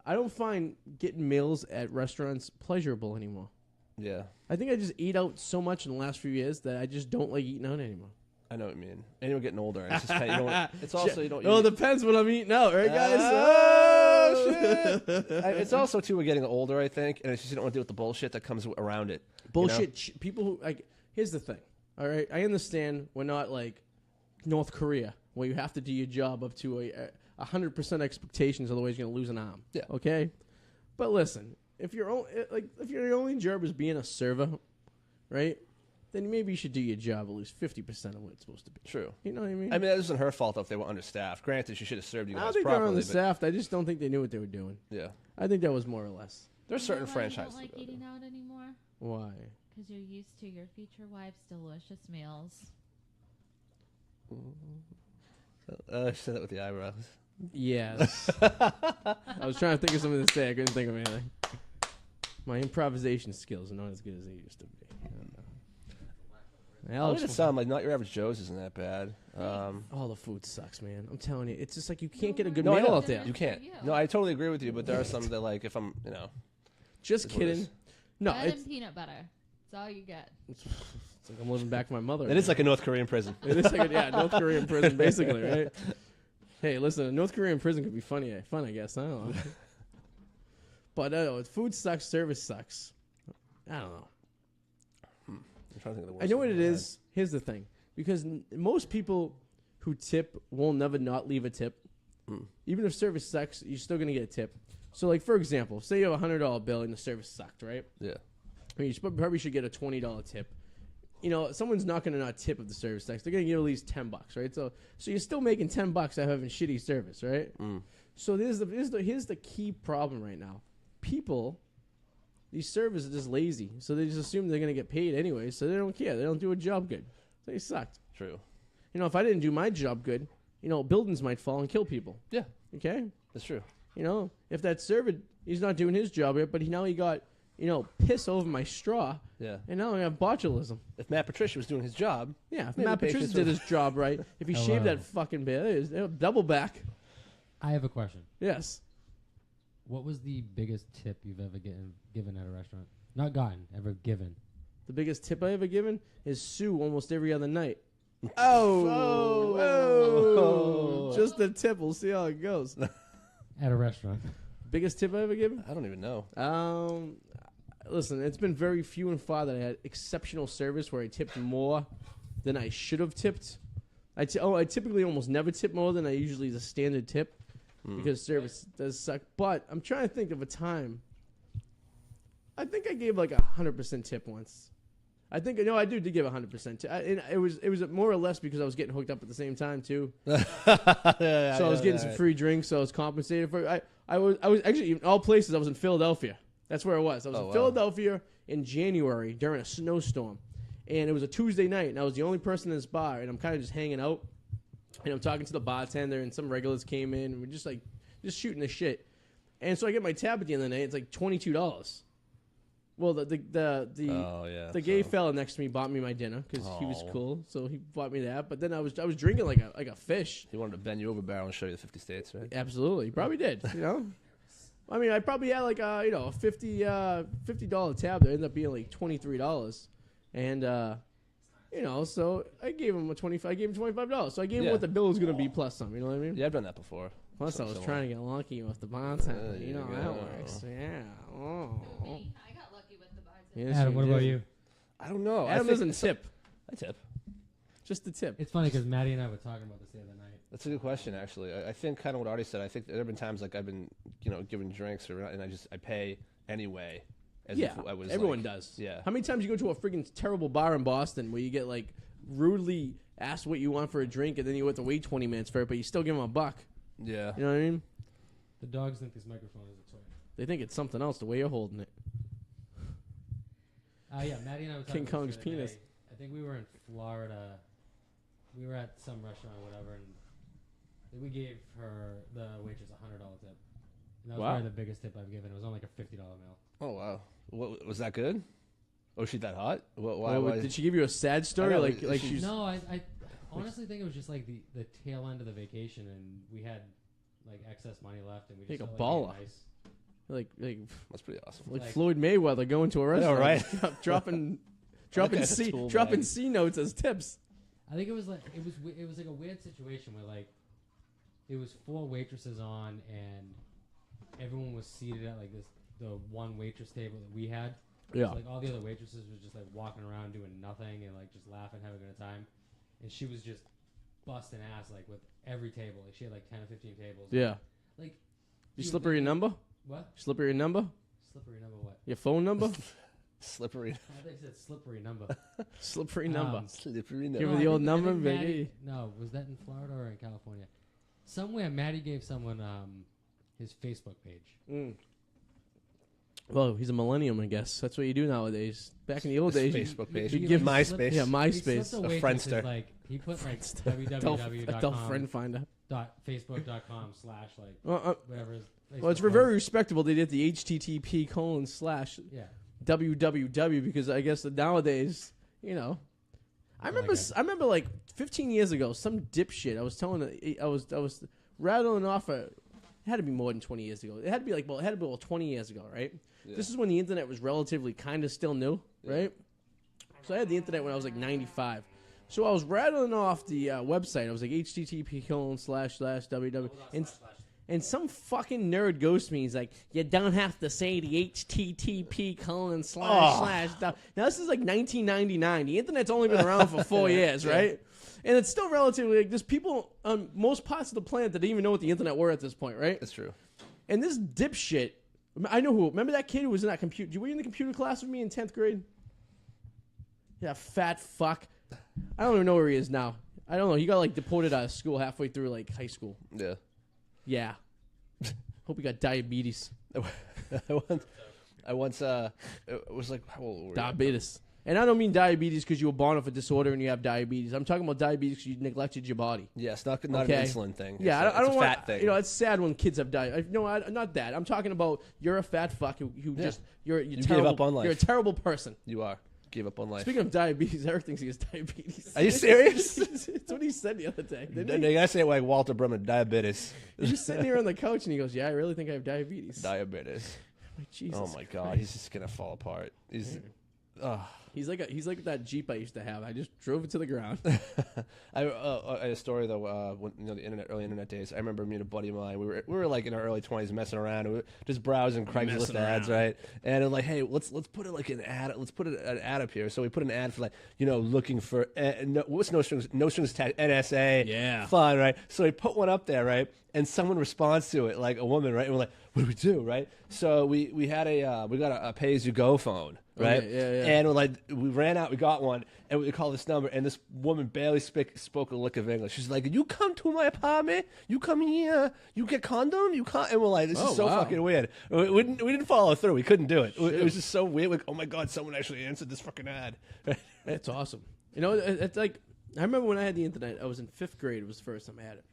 S1: I don't find getting meals at restaurants pleasurable anymore.
S2: Yeah.
S1: I think I just eat out so much in the last few years that I just don't like eating out anymore.
S2: I know what you mean. And you're getting older. It's just you don't. It's also you don't.
S1: Well, it
S2: eat.
S1: depends what I'm eating out, right, guys?
S2: Oh, shit. It's also too we're getting older, I think, and it's just you don't want to deal with the bullshit that comes around it.
S1: Bullshit. People who like. Here's the thing. All right, I understand we're not like North Korea where you have to do your job up to 100% expectations, otherwise you're gonna lose an arm.
S2: Yeah.
S1: Okay. But listen, if your only job is being a server, right? Then maybe you should do your job at least 50% of what it's supposed to be.
S2: True.
S1: You know what I mean?
S2: I mean, that isn't her fault if they were understaffed. Granted, she should have served you
S1: I
S2: guys
S1: don't think they're
S2: properly.
S1: understaffed. I just don't think they knew what they were doing.
S2: But yeah,
S1: I think that was more or less.
S2: there's certain
S3: You know why
S2: franchises.
S3: I don't like eating out anymore?
S1: Why?
S3: Because you're used to your future wife's delicious meals.
S2: I said that with the eyebrows.
S1: Yes. I was trying to think of something to say. I couldn't think of anything. My improvisation skills are not as good as they used to be.
S2: I'll eat at some. Like, not your average Joe's isn't that bad.
S1: All the food sucks, man. I'm telling you, it's just like you can't get a good
S2: No, I
S1: meal
S2: know.
S1: out there.
S2: You can't. No, I totally agree with you, but there are some that, like, if I'm,
S1: Just
S2: That's what it
S1: kidding.
S2: is.
S1: No,
S3: Bread
S1: it's
S3: and peanut butter. That's all you get.
S1: like I'm living back with my mother.
S2: It is like a North Korean prison.
S1: It is like North Korean prison, basically, right? Hey, listen, a North Korean prison could be fun, I guess. I don't know. But I don't know. Food sucks. Service sucks. I don't know.
S2: I'm trying to think of the worst
S1: I know what
S2: thing
S1: it
S2: I've
S1: is. Here's the thing. Because most people who tip will never not leave a tip. Even if service sucks, you're still going to get a tip. So, like, for example, say you have a $100 bill and the service sucked, right?
S2: had. Yeah.
S1: I mean, you probably should get a $20 tip. You know, someone's not going to not tip if the service sucks. They're going to give at least $10, right? So you're still making $10 out of having shitty service, right? So here's the key problem right now. People, these servers are just lazy, so they just assume they're going to get paid anyway, so they don't care. They don't do a job good. So they sucked.
S2: True.
S1: You know, if I didn't do my job good, you know, buildings might fall and kill people.
S2: Yeah.
S1: Okay?
S2: That's true.
S1: You know, if that server, he's not doing his job yet, but now he got, you know, piss over my straw,
S2: Yeah.
S1: and now I have botulism.
S2: If Matt Patricia was doing his job,
S1: Yeah, if
S2: maybe
S1: Matt Patricia
S2: patients
S1: did
S2: would-
S1: his job right, if he shaved that fucking bear, it was double back.
S5: I have a question.
S1: Yes.
S5: What was the biggest tip you've ever given at a restaurant? Not gotten, ever given.
S1: The biggest tip I ever given is sue almost every other night. Just a tip. We'll see how it goes.
S5: At a restaurant.
S1: Biggest tip I ever given?
S2: I don't even know.
S1: Listen, it's been very few and far that I had exceptional service where I tipped more than I should have tipped. I typically almost never tip more than I usually the standard tip because service does suck. But I'm trying to think of a time. I think I gave like 100% tip once. I think I did give 100% tip. It was more or less because I was getting hooked up at the same time too. So I was getting some free drinks, so I was compensated for. I was actually in all places. I was in Philadelphia. That's where I was. I was in Philadelphia in January during a snowstorm, and it was a Tuesday night, and I was the only person in this bar, and I'm kind of just hanging out, and I'm talking to the bartender, and some regulars came in, and we're just shooting the shit, and so I get my tab at the end of the night. It's like $22. Well, the gay fella next to me bought me my dinner because he was cool, so he bought me that. But then I was drinking like a fish.
S2: He wanted to bend you over barrel and show you the 50 states, right?
S1: Absolutely, he probably did. You know, I mean, I probably had like a $50 tab that ended up being like $23, and so I gave him I gave him $25. So I gave him what the bill was gonna be plus some. You know what I mean?
S2: Yeah, I've done that before.
S1: Plus, I was trying to get lucky with the bartender. You know how that works. Yeah. Oh.
S3: I got lucky with the bartender.
S1: Yes,
S5: Adam, what about you?
S2: I don't know.
S1: Adam doesn't tip.
S2: I tip.
S1: Just the tip.
S5: It's funny because Maddie and I were talking about this the other night.
S2: That's a good question, actually. I think kind of what Arty said. I think there have been times like I've been, giving drinks and I pay anyway. As if I was
S1: everyone does.
S2: Yeah.
S1: How many times you go to a freaking terrible bar in Boston where you get like rudely asked what you want for a drink and then you have to wait 20 minutes for it, but you still give them $1?
S2: Yeah.
S1: You know what I mean?
S5: The dogs think this microphone is a toy.
S1: They think it's something else the way you're holding it.
S5: Yeah, Maddie and I were talking
S1: King
S5: about
S1: Kong's
S5: this the other
S1: penis.
S5: day. I think we were in Florida. We were at some restaurant or whatever, and we gave the waitress $100 tip. And that was probably the biggest tip I've given. It was on like a $50 meal.
S2: Oh, wow. What, was that good? Oh, she that hot? Why?
S1: Did she give you a sad story?
S2: know,
S1: Like
S2: is
S1: she's
S5: No, I honestly think it was just like the tail end of the vacation, and we had like excess money left, and we just
S1: Like a
S5: felt
S1: baller.
S5: Like, nice.
S1: like
S2: That's pretty awesome.
S1: like
S5: Like-
S1: Floyd Mayweather going to a restaurant,
S2: right?
S1: dropping
S2: guy's a
S1: C
S2: tool
S1: dropping
S2: bag.
S1: C notes as tips.
S5: I think it was like a weird situation where like it was 4 waitresses on, and everyone was seated at like the one waitress table that we had.
S1: Yeah.
S5: So, like all the other waitresses were just like walking around doing nothing and like just laughing, having a good time, and she was just busting ass like with every table. Like she had like 10 or 15 tables.
S1: Yeah.
S5: Like
S1: You
S5: you
S1: slip her your number?
S5: what?
S1: Slip her your number?
S5: Slippery number what?
S1: Your phone number?
S2: Slippery.
S5: I think it said slippery number.
S1: Slip her your number.
S2: Slippery.
S1: Give her
S5: I
S1: the old
S5: think-
S1: number,
S5: I think
S1: baby.
S5: Maddie- No, was that in Florida or in California? Somewhere Maddie gave someone his Facebook page.
S1: Mm. Well, he's a millennium, I guess. That's what you do nowadays. Back in the old days,
S2: Facebook page.
S1: you
S5: He
S1: give
S5: like
S2: MySpace.
S1: yeah,
S5: He
S1: MySpace.
S5: slipped
S2: A
S5: waitress
S2: Friendster.
S5: his, like he put like
S1: Adult friend finder.
S5: www.facebook.com/ like
S1: Well,
S5: whatever. His
S1: well, it's
S5: Facebook
S1: very
S5: was.
S1: respectable. They did the HTTP :
S5: Yeah.
S1: www because I guess that nowadays, I remember like 15 years ago, some dipshit. I was rattling off it had to be more than 20 years ago. It had to be like, well, it had to be about 20 years ago, right? Yeah. This is when the internet was relatively kind of still new, right? So I had the internet when I was like 95. So I was rattling off the website. I was like http://www. And some fucking nerd goes to me. He's like, you don't have to say the http://. Now, this is like 1999. The internet's only been around for 4 years, right? And it's still relatively, like, there's people on most parts of the planet that didn't even know what the internet were at this point, right?
S2: That's true.
S1: And this dipshit, I know who. Remember that kid who was in that computer? Were you in the computer class with me in 10th grade? Yeah, fat fuck. I don't even know where he is now. I don't know. He got, like, deported out of school halfway through, like, high school.
S2: Yeah.
S1: Yeah. Hope he got diabetes.
S2: I once it was like, how old were you?
S1: Diabetes. And I don't mean diabetes because you were born with a disorder and you have diabetes. I'm talking about diabetes because you neglected your body.
S2: Yes, not an insulin thing.
S1: Yeah,
S2: it's
S1: I don't
S2: a
S1: want,
S2: fat thing.
S1: You know, it's sad when kids have diabetes. No, not that. I'm talking about you're a fat fuck who just you
S2: gave up on life.
S1: You're a terrible person.
S2: You are. Gave up on life.
S1: Speaking of diabetes, Eric thinks he has diabetes.
S2: Are you serious?
S1: That's what he said the other day.
S2: They gotta say it like Walter Brimmer, diabetes.
S1: He's just sitting here on the couch and he goes, "Yeah, I really think I have diabetes."
S2: Diabetes.
S1: Like, Jesus
S2: oh my God,
S1: Christ.
S2: he's just gonna fall apart.
S1: He's like that Jeep I used to have. I just drove it to the ground.
S2: I had a story though. When, the early internet days. I remember me and a buddy of mine. We were like in our early 20s, messing around. We were just browsing Craigslist ads, right? And like, hey, let's put it like an ad. Let's put an ad up here. So we put an ad for like, looking for what's no strings attached, NSA.
S1: Yeah,
S2: fun, right? So we put one up there, right? And someone responds to it, like a woman, right? And we're like, what do we do, right? So we got a pay-as-you-go phone, right?
S1: Yeah.
S2: And we're like, we ran out, we got one, and we called this number, and this woman barely spoke a lick of English. She's like, you come to my apartment, you come here, you get condom, you come, and we're like, this is so fucking weird. We didn't follow through. We couldn't do it. It was just so weird. Like, oh my God, someone actually answered this fucking ad.
S1: That's awesome. It's like, I remember when I had the internet, I was in 5th grade. It was the first time I had it.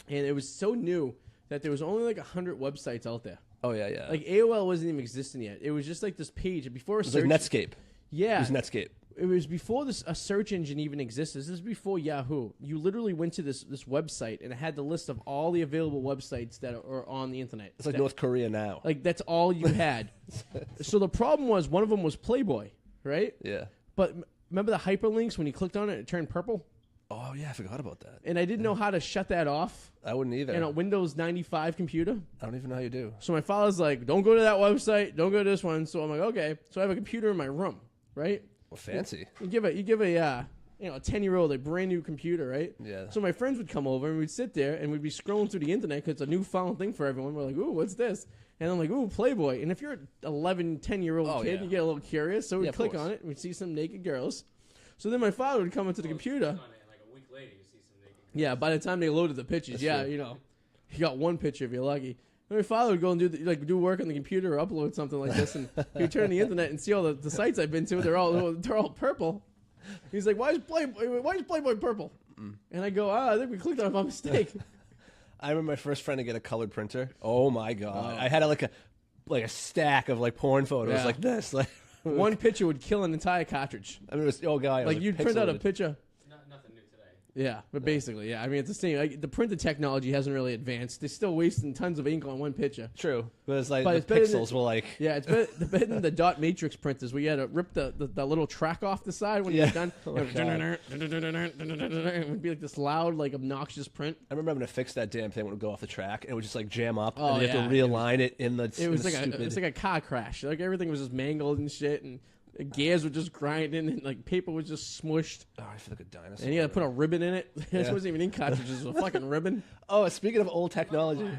S1: And it was so new that there was only like 100 websites out there.
S2: Oh, yeah.
S1: Like AOL wasn't even existing yet. It was just like this page. Before a search.
S2: It was like Netscape.
S1: Yeah.
S2: It was Netscape.
S1: It was before a search engine even existed. This is before Yahoo. You literally went to this website and it had the list of all the available websites that are on the internet.
S2: It's like North Korea now.
S1: Like that's all you had. So the problem was one of them was Playboy, right?
S2: Yeah.
S1: But remember the hyperlinks when you clicked on it, it turned purple?
S2: Oh, yeah, I forgot about that.
S1: And I didn't know how to shut that off.
S2: I wouldn't either.
S1: In a Windows 95 computer.
S2: I don't even know how you do.
S1: So my father's like, don't go to that website. Don't go to this one. So I'm like, okay. So I have a computer in my room, right?
S2: Well, fancy.
S1: You give a 10-year-old a brand new computer, right?
S2: Yeah.
S1: So my friends would come over and we'd sit there and we'd be scrolling through the internet because it's a newfound thing for everyone. We're like, ooh, what's this? And I'm like, ooh, Playboy. And if you're an 11, 10-year-old kid, you get a little curious. So we'd click on it and we'd see some naked girls. So then my father would come into the computer. Yeah, by the time they loaded the pictures, you got one picture if you're lucky. And my father would go and do work on the computer or upload something like this, and he would turn on the internet and see all the sites I've been to. They're all purple. He's like, why is Playboy purple? And I go, I think we clicked on it by mistake.
S2: I remember my first friend to get a colored printer. Oh my God! I had like a stack of like porn photos like this. Like
S1: one picture would kill an entire cartridge.
S2: I mean, it was like
S1: you'd print out a picture.
S5: Nothing new today.
S1: Yeah, but basically, yeah. I mean, it's the same. Like, the printer technology hasn't really advanced. They're still wasting tons of ink on one picture.
S2: True, but it's like the pixels were like.
S1: Yeah, it's better than the dot matrix printers where you had to rip the little track off the side when you're done. It would be like this loud, like obnoxious print.
S2: I remember having to fix that damn thing when it would go off the track, and it would just like jam up, and you have to realign it in the.
S1: It was like a car crash. Like everything was just mangled and shit, and the gears were just grinding, and like paper was just smushed.
S2: Oh, I feel like a dinosaur.
S1: And you had to put a ribbon in it. This wasn't even ink cartridges; it was a fucking ribbon.
S2: Oh, speaking of old technology.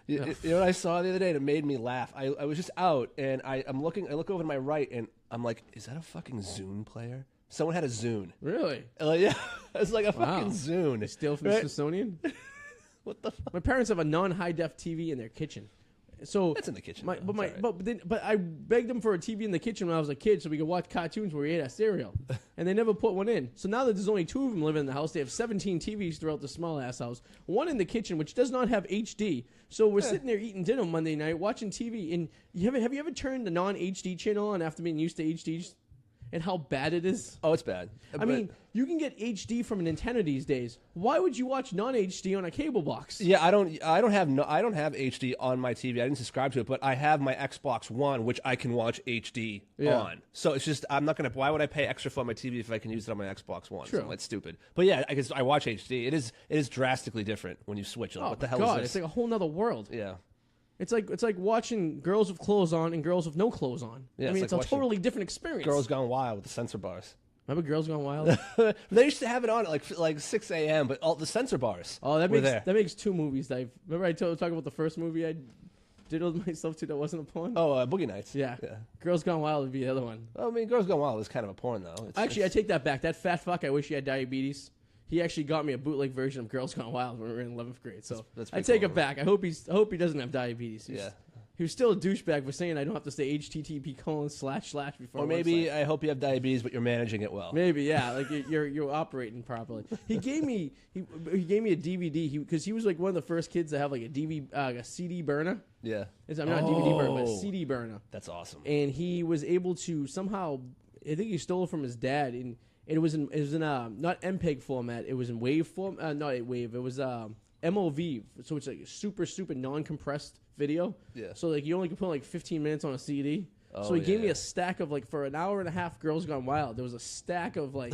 S2: You know what I saw the other day that made me laugh? I was just out, and I look over to my right, and I'm like, is that a fucking Zune player? Someone had a Zune.
S1: Really?
S2: Like, yeah. It's like a fucking Zune.
S1: They steal from the Smithsonian?
S2: What the fuck?
S1: My parents have a non-high-def TV in their kitchen. So
S2: that's in the kitchen.
S1: But I begged them for a TV in the kitchen when I was a kid so we could watch cartoons where we ate our cereal. And they never put one in. So now that there's only 2 of them living in the house, they have 17 TVs throughout the small-ass house. One in the kitchen, which does not have HD. So we're sitting there eating dinner Monday night, watching TV. And have you ever turned the non-HD channel on after being used to HDs? and how bad it is?
S2: Oh, it's bad.
S1: I mean, you can get HD from an antenna these days. Why would you watch non-HD on a cable box?
S2: Yeah, I don't have HD on my TV. I didn't subscribe to it, but I have my Xbox One, which I can watch HD on. So it's just I'm not gonna. Why would I pay extra for my TV if I can use it on my Xbox One?
S1: True.
S2: So that's stupid. But yeah, I guess I watch HD. It is drastically different when you switch. Like, what the hell is this?
S1: It's like a whole nother world.
S2: Yeah.
S1: It's like watching girls with clothes on and girls with no clothes on.
S2: Yeah,
S1: I mean,
S2: it's
S1: it's
S2: like
S1: a totally different experience.
S2: Girls Gone Wild with the censor bars.
S1: Remember Girls Gone Wild?
S2: They used to have it on at like 6 a.m., but all the censor bars.
S1: Oh, that
S2: were
S1: makes
S2: there.
S1: that makes two movies. Remember I talked about the first movie I diddled myself to that wasn't a porn?
S2: Oh, Boogie Nights.
S1: Yeah. Girls Gone Wild would be the other one.
S2: I mean, Girls Gone Wild is kind of a porn, though.
S1: Actually, I take that back. That fat fuck, I wish he had diabetes. He actually got me a bootleg version of Girls Gone Wild when we were in 11th grade. So
S2: that's
S1: I take
S2: cool.
S1: it back. I hope he doesn't have diabetes.
S2: Yeah.
S1: He was still a douchebag for saying I don't have to say http:// before.
S2: Or
S1: a
S2: maybe
S1: website.
S2: I hope you have diabetes, but you're managing it well.
S1: Maybe, yeah, like you're operating properly. He gave me a DVD because he was like one of the first kids to have like a CD burner.
S2: Yeah.
S1: I'm not a DVD burner, but a CD burner.
S2: That's awesome.
S1: And he was able to somehow, I think he stole it from his dad, and it was in not MPEG format. It was in WAV form, not a WAV. It was MOV, so it's like super non-compressed video.
S2: Yeah.
S1: So like you only can put like 15 minutes on a CD.
S2: Oh,
S1: so he gave me
S2: yeah.
S1: a stack of like for an hour and a half. Girls Gone Wild. There was a stack of like.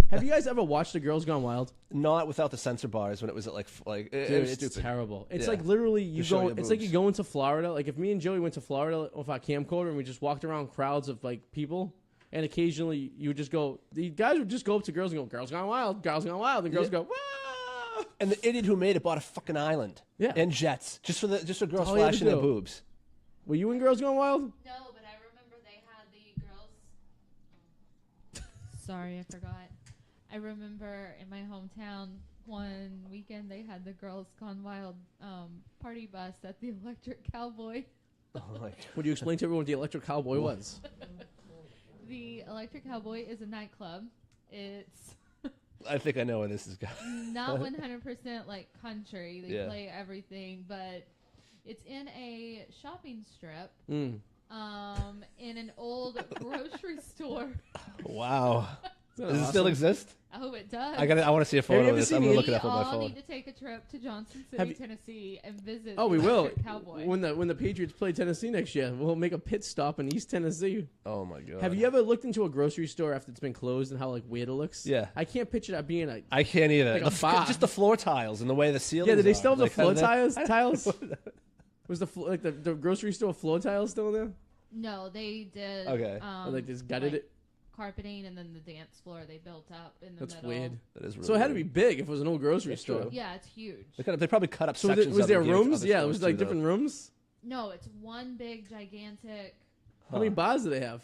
S1: Have you guys ever watched the Girls Gone Wild?
S2: Not without the censor bars when it was at it
S1: Dude,
S2: was
S1: it's
S2: stupid.
S1: terrible. It's
S2: Yeah.
S1: like literally you
S2: Just showing
S1: go.
S2: your
S1: It's like you
S2: boobs.
S1: go into Florida. Like if me and Joey went to Florida with our camcorder and we just walked around crowds of like people, and occasionally you would just go. The guys would just go up to girls and go, "Girls Gone Wild, Girls Gone Wild," and girls
S2: Yeah.
S1: go, "Wah!"
S2: And the idiot who made it bought a fucking island.
S1: Yeah.
S2: And jets just for girls
S1: all you had to
S2: flashing their
S1: do.
S2: boobs.
S1: Were you in Girls Gone Wild?
S3: No, but I remember they had the girls. Sorry, I forgot. I remember in my hometown one weekend they had the Girls Gone Wild party bus at the Electric Cowboy.
S2: Oh my.
S1: Would you explain to everyone what the Electric Cowboy was?
S3: The Electric Cowboy is a nightclub. It's
S2: I think I know where this is going.
S3: not 100% like country. They
S2: Yeah.
S3: play everything, but it's in a shopping strip.
S1: Mm.
S3: In an old grocery store.
S2: Wow.
S1: Isn't that
S2: Does it still
S1: awesome?
S2: exist?
S3: I hope it does.
S2: I want to see a
S1: you
S2: photo
S1: ever
S2: of this.
S1: seen
S2: I'm gonna
S1: the-
S2: look it
S3: We
S2: up on my
S3: all
S2: phone.
S3: need to take a trip to Johnson
S1: Have
S3: City,
S1: you-
S3: Tennessee, and visit.
S1: Oh,
S3: the
S1: we will.
S3: Electric Cowboy.
S1: When the Patriots play Tennessee next year, we'll make a pit stop in East Tennessee.
S2: Oh my god.
S1: Have you ever looked into a grocery store after it's been closed and how like weird it looks?
S2: Yeah.
S1: I can't picture that being a.
S2: I can't either.
S1: Like a bar.
S2: Just the floor tiles and the way the ceiling.
S1: Yeah, did they still have the floor
S2: tiles?
S1: tiles? Was the grocery store floor tiles still in there?
S3: No, they did.
S2: Okay.
S1: Or they just gutted
S3: like
S1: it?
S3: carpeting, and then the dance floor they built up in the
S1: That's
S3: middle.
S1: weird.
S2: That is really
S1: So it had to be
S2: weird.
S1: big if it was an old grocery
S2: That's
S1: store.
S2: true.
S3: Yeah, it's huge.
S2: They probably cut up
S1: So
S2: sections.
S1: was
S2: of
S1: there
S2: it and gave it to
S1: rooms?
S2: other
S1: Yeah, it
S2: stores
S1: was like
S2: too, though.
S1: different rooms.
S3: No, it's one big gigantic.
S1: How many bars do they have?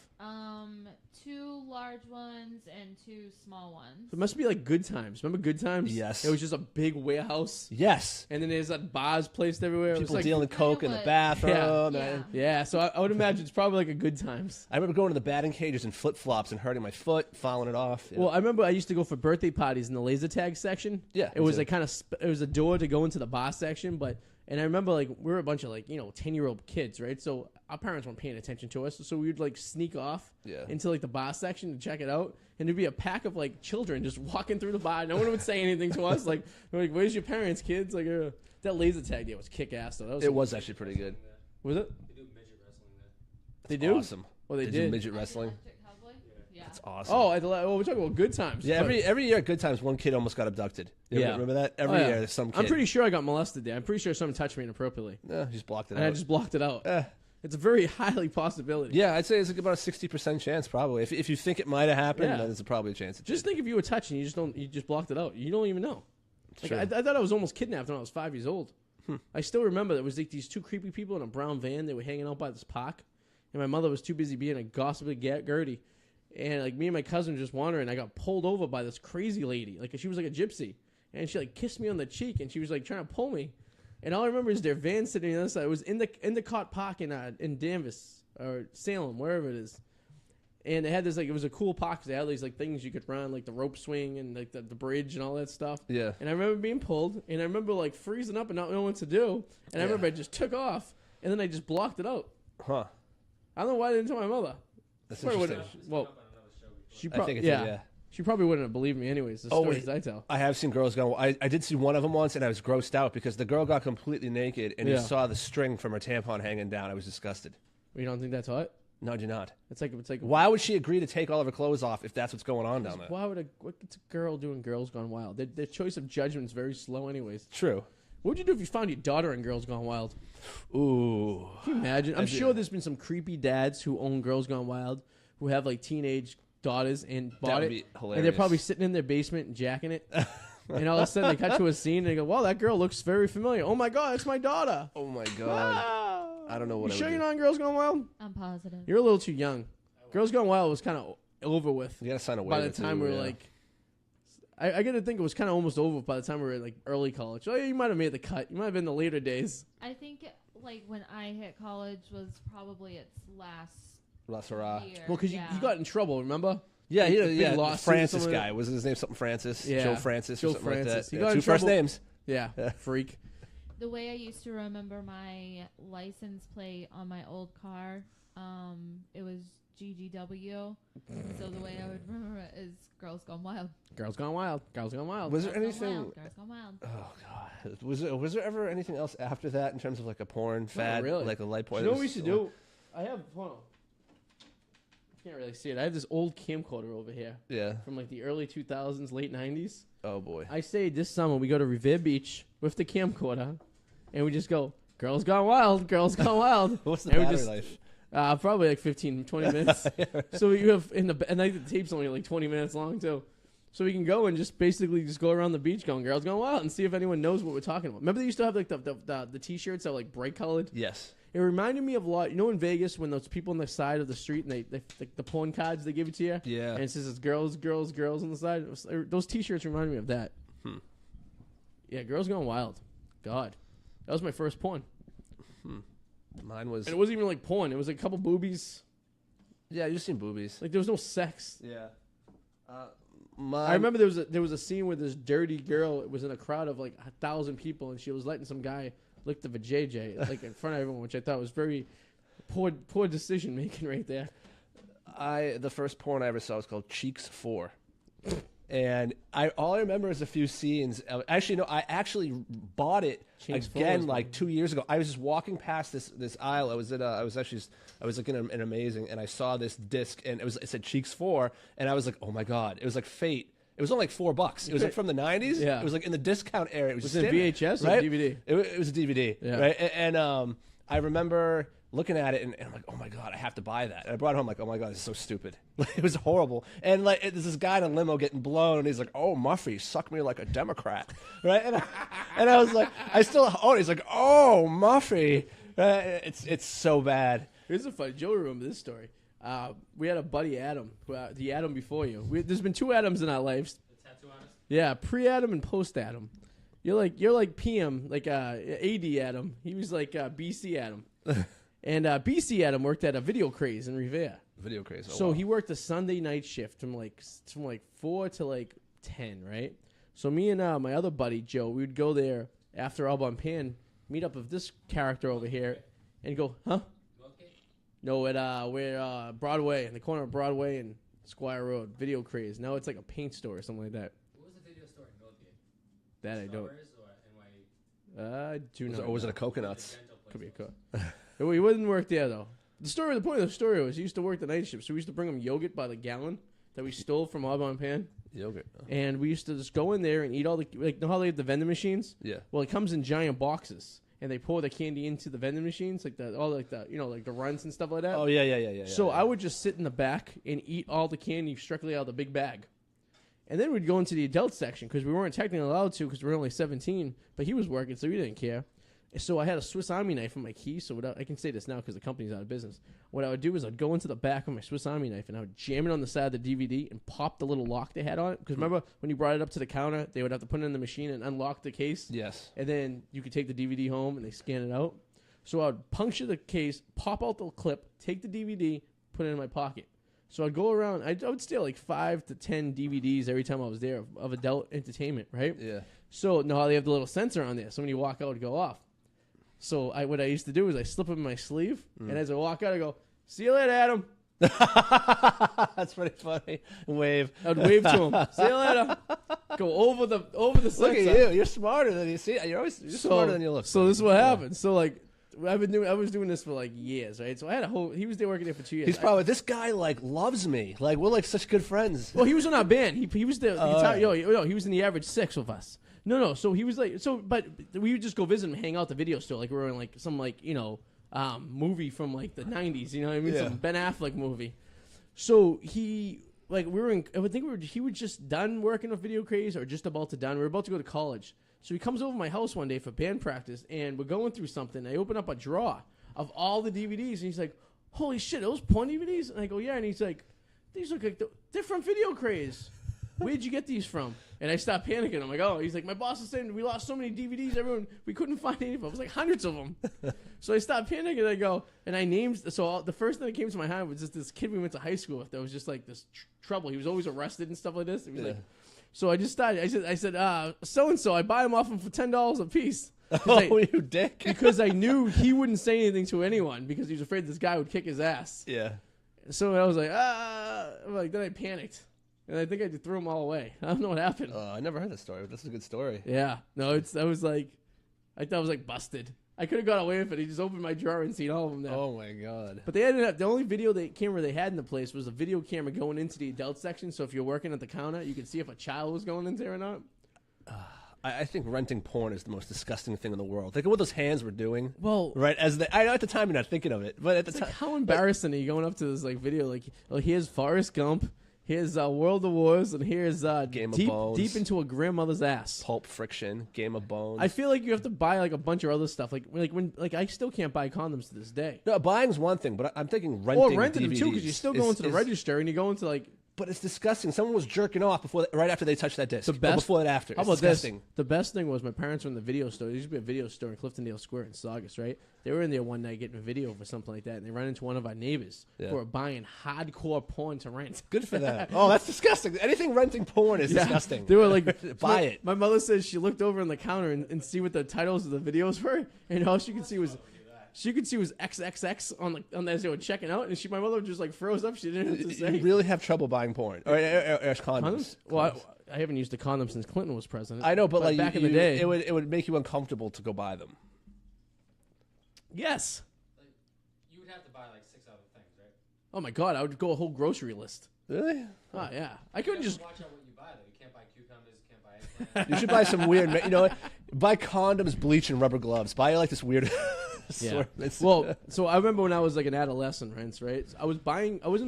S3: 2 large ones and 2 small ones.
S1: It must be like Good Times. Remember Good Times?
S2: Yes.
S1: It was just a big warehouse,
S2: Yes.
S1: and then there's like bars placed everywhere. It was
S2: People
S1: like,
S2: dealing coke in the
S3: what-
S2: bathroom.
S3: Yeah.
S2: and-
S1: Yeah, so I would imagine it's probably like a Good Times.
S2: I remember going to the batting cages in flip flops and hurting my foot, fouling it off. Yeah.
S1: Well, I remember I used to go for birthday parties in the laser tag section.
S2: Yeah,
S1: it
S2: me
S1: was
S2: too.
S1: like kind of it was a door to go into the bar section, and I remember like we were a bunch of like 10-year-old kids, right? So our parents weren't paying attention to us, so we would like sneak off
S2: Yeah.
S1: into like the bar section to check it out, and there'd be a pack of like children just walking through the bar. No one would say anything to us. Like, they're like, "Where's your parents, kids?" Like that laser tag there was kick ass though. That was
S2: it was actually pretty good.
S1: Was it?
S4: They do midget wrestling there.
S1: They do?
S2: Awesome.
S1: Oh, they
S2: do
S1: did.
S2: midget
S3: At the
S2: wrestling.
S3: Electric Cowboy? Yeah.
S2: It's awesome.
S1: Oh, we're talking about Good Times.
S2: yeah.
S1: but-
S2: Every year at Good Times, one kid almost got abducted. You
S1: Yeah.
S2: remember that?
S1: Oh,
S2: Every
S1: yeah.
S2: year, there's some kid.
S1: I'm pretty sure I got molested there. I'm pretty sure someone touched me inappropriately,
S2: Just blocked it
S1: and
S2: out.
S1: I just blocked it out.
S2: Eh.
S1: It's a very highly possibility.
S2: Yeah, I'd say it's like about a 60% chance, probably. If you think it might have happened,
S1: Yeah.
S2: then there's probably a chance. It
S1: Just
S2: did.
S1: think if you were touching, you just blocked it out. You don't even know. Like,
S2: True.
S1: I thought I was almost kidnapped when I was 5 years old. I still remember there was like these 2 creepy people in a brown van. They were hanging out by this park, and my mother was too busy being a gossipy Gertie. And like me and my cousin were just wandering. I got pulled over by this crazy lady. Like she was like a gypsy, and she like kissed me on the cheek, and she was like trying to pull me. And all I remember is their van sitting on the other side. It was in the Cot Park in Danvers or Salem, wherever it is. And they had this like it was a cool park 'cause they had these like things you could run, like the rope swing and like the bridge and all that stuff.
S2: Yeah.
S1: And I remember being pulled, and I remember like freezing up and not knowing what to do. And I remember I just took off, and then I just blocked it out.
S2: Huh.
S1: I don't know why I didn't tell my mother.
S2: That's
S1: Wait, what-
S2: interesting.
S1: well, She
S2: I think it did, yeah.
S1: She probably wouldn't have believed me anyways. The stories I tell.
S2: I have seen girls go. I did see one of them once, and I was grossed out because the girl got completely naked, and you saw the string from her tampon hanging down. I was disgusted.
S1: You don't think that's hot?
S2: No, I do not.
S1: It's like
S2: why would she agree to take all of her clothes off if that's what's going on down there?
S1: Why would what's a girl doing Girls Gone Wild? Their choice of judgment is very slow, anyways.
S2: True.
S1: What would you do if you found your daughter in Girls Gone Wild?
S2: Ooh.
S1: Can you imagine? I'm sure there's been some creepy dads who own Girls Gone Wild who have like teenage daughters and bought it.
S2: Be hilarious.
S1: And they're probably sitting in their basement and jacking it. And all of a sudden they cut to a scene and they go, "Well, that girl looks very familiar. Oh my God, that's my daughter."
S2: Oh my God. I don't know what
S1: You sure you're not on Girls Gone Wild?
S3: I'm positive.
S1: You're a little too young. Girls Gone Wild was kind of over with.
S2: You gotta sign a waiver.
S1: By the time we were like, I gotta think it was kind of almost over by the time we were in like early college. Oh, yeah, you might have made the cut. You might have been the later days.
S3: I think like when I hit college was probably its last year.
S1: Well, because you got in trouble, remember?
S2: Yeah,
S1: the
S2: Francis guy. Was his name something Francis?
S1: Yeah.
S2: Joe Francis or something like that.
S1: He got
S2: two first names.
S1: Yeah, freak.
S3: The way I used to remember my license plate on my old car, it was GGW. So the way I would remember it is Girls Gone Wild.
S1: Girls Gone Wild. Girls Gone Wild.
S2: Was there anything?
S3: Girls Gone Wild.
S2: Oh God. Was there ever anything else after that in terms of like a porn fad,
S1: really.
S2: like a light porn?
S1: You know what we should do? I have. Hold on. I can't really see it. I have this old camcorder over here.
S2: Yeah.
S1: From like the early 2000s, late 90s.
S2: Oh boy.
S1: I say this summer we go to Revere Beach with the camcorder, and we just go Girls Gone Wild, Girls Gone Wild.
S2: What's the battery life?
S1: Probably like 15, 20 minutes. So you have and I think the tape's only like 20 minutes long too. So we can go and just basically just go around the beach going Girls Gone Wild and see if anyone knows what we're talking about. Remember they used to have like the t-shirts that were like bright colored?
S2: Yes.
S1: It reminded me of a lot. You know in Vegas when those people on the side of the street and they like the porn cards they give it to you?
S2: Yeah.
S1: And it says it's girls, girls, girls on the side. Those t-shirts remind me of that. Yeah, Girls Gone Wild. God. That was my first porn.
S2: Mine was...
S1: And it wasn't even like porn. It was like a couple boobies.
S2: Yeah, you've seen boobies.
S1: Like there was no sex.
S2: Yeah.
S1: I remember there was a scene where this dirty girl was in a crowd of like 1,000 people and she was letting some guy lick the vajayjay like in front of everyone, which I thought was very poor decision making right there.
S2: The first porn I ever saw was called Cheeks 4. And all I remember is a few scenes. Actually, no, I actually bought it again like 2 years ago. I was just walking past this aisle. I was looking at an Amazing, and I saw this disc, and it said Cheeks 4, and I was like, oh my God, it was like Fate. It was only like $4. It was like from the 90s.
S1: Yeah.
S2: It was like in the discount area. It was
S1: it VHS
S2: right?
S1: or DVD?
S2: It was a DVD.
S1: Yeah.
S2: Right. And I remember looking at it and I'm like, oh my God, I have to buy that. And I brought it home like, oh my God, this is so stupid. It was horrible. And like, there's this guy in a limo getting blown, and he's like, oh, Muffy, suck me like a Democrat, right? And I was like, he's like, oh, Muffy, it's so bad.
S1: Here's a funny. Joe remember this story. We had a buddy Adam, the Adam before you. There's been two Adams in our lives.
S5: The tattoo artist?
S1: Yeah, pre-Adam and post-Adam. You're like PM, like AD Adam. He was like BC Adam. And BC Adam worked at a Video Craze in Revere.
S2: Video Craze.
S1: So he worked a Sunday night shift from like 4 to like 10, right? So me and my other buddy Joe, we would go there after Aubon Pan, meet up with this character over here, and go, huh? No, at we're Broadway, in the corner of Broadway and Squire Road, Video Craze. Now it's like a paint store or something like that.
S5: What was the video store in Millgate?
S1: That I don't.
S5: Or NYU?
S1: I do not.
S2: Or was it a Coconuts?
S1: Could be a cook. He wouldn't work there though. The point of the story was he used to work the night shift, so we used to bring him yogurt by the gallon that we stole from Aubon Pan.
S2: Yogurt. Oh.
S1: And we used to just go in there and eat all the you know how they have the vending machines?
S2: Yeah.
S1: Well, it comes in giant boxes, and they pour the candy into the vending machines, like the runs and stuff like that.
S2: Oh yeah.
S1: So I would just sit in the back and eat all the candy strictly out of the big bag. And then we'd go into the adult section because we weren't technically allowed to because we were only 17, but he was working, so we didn't care. So I had a Swiss Army knife in my key, so I can say this now because the company's out of business. What I would do is I'd go into the back of my Swiss Army knife and I would jam it on the side of the DVD and pop the little lock they had on it. Because remember when you brought it up to the counter, they would have to put it in the machine and unlock the case?
S2: Yes.
S1: And then you could take the DVD home and they scan it out. So I would puncture the case, pop out the clip, take the DVD, put it in my pocket. So I'd go around. I would steal like 5 to 10 DVDs every time I was there of adult entertainment, right?
S2: Yeah.
S1: So now they have the little sensor on there. So when you walk out, it would go off. So what I used to do is I slip it in my sleeve, and as I walk out, I go, "See you later, Adam."
S2: That's pretty funny. Wave.
S1: I'd wave to him. See you later. Go over the
S2: Look
S1: sensor.
S2: at you. You're smarter than you see. You're smarter than you look.
S1: So this is what happened. So like, I was doing this for like years, right? So I had he was there working there for 2 years.
S2: He's probably, this guy like loves me. Like we're like such good friends.
S1: Well, he was in our band. He was the guitar. He was in the average 6 with us. No. So he was like, but we would just go visit him, hang out at the video store, like we were in like some like movie from like the 90s. You know what I mean?
S2: Yeah.
S1: Some Ben Affleck movie. So he like he was just done working with Video Craze or just about to done. We were about to go to college. So he comes over to my house one day for band practice, and we're going through something. I open up a drawer of all the DVDs, and he's like, "Holy shit, those porn DVDs?" And I go, "Yeah." And he's like, "These look like they're from Video Craze. Where'd you get these from?" And I stopped panicking. I'm like, "Oh," he's like, "My boss is saying we lost so many DVDs. We couldn't find any of them. It was like hundreds of them." So I stopped panicking. And I go, and I named. So the first thing that came to my mind was just this kid we went to high school with. That was just like this trouble. He was always arrested and stuff like this. He was like. So I just started. I said, so and so. I buy them off him for $10 a piece.
S2: Oh, you dick!
S1: Because I knew he wouldn't say anything to anyone because he was afraid this guy would kick his ass.
S2: Yeah.
S1: So I was like, then I panicked, and I think I just threw them all away. I don't know what happened.
S2: I never heard that story, but that's a good story.
S1: Yeah. No, I was like, I thought I was like busted. I could have got away with it. He just opened my drawer and seen all of them there.
S2: Oh my god!
S1: But they ended up the only camera they had in the place was a video camera going into the adult section. So if you're working at the counter, you could see if a child was going in there or not.
S2: I think renting porn is the most disgusting thing in the world. Think of what those hands were doing.
S1: Well,
S2: right I know at the time you're not thinking of it, but at the time,
S1: like how embarrassing are you going up to this like video? Like, oh, here's Forrest Gump, here's World of Wars, and here's
S2: Game of Bones,
S1: deep into a grandmother's ass.
S2: Pulp Friction, Game of Bones.
S1: I feel like you have to buy like a bunch of other stuff. Like I still can't buy condoms to this day.
S2: No, buying's one thing, but I'm thinking renting.
S1: Or renting them too,
S2: DVDs
S1: because you're still going to the register and you go into like.
S2: But it's disgusting. Someone was jerking off right after they touched that disc. Before and after.
S1: How about
S2: disgusting.
S1: this? The best thing was my parents were in the video store. There used to be a video store in Cliftondale Square in Saugus, right? They were in there one night getting a video for something like that, and they ran into one of our neighbors who were buying hardcore porn to rent.
S2: Good for that. Oh, that's disgusting. Anything renting porn is disgusting.
S1: They were like,
S2: buy it.
S1: My mother says she looked over on the counter and see what the titles of the videos were, and all she could see was XXX on as they were checking out, and my mother just like froze up. She didn't know what to say.
S2: You really have trouble buying porn or condoms.
S1: Well, I haven't used a condom since Clinton was president.
S2: I know, but like
S1: back in the day,
S2: it would make you uncomfortable to go buy them.
S1: Yes.
S5: Like, you would have to buy like 6 other things, right?
S1: Oh my God, I would go a whole grocery list.
S2: Really?
S1: Oh yeah, I couldn't just
S5: watch out what you buy though. You can't buy cucumbers, you can't buy eggplant.
S2: You should buy some weird. You know what? Buy condoms, bleach, and rubber gloves. Buy like this weird.
S1: Yeah. Well, so I remember when I was like an adolescent, right? I wasn't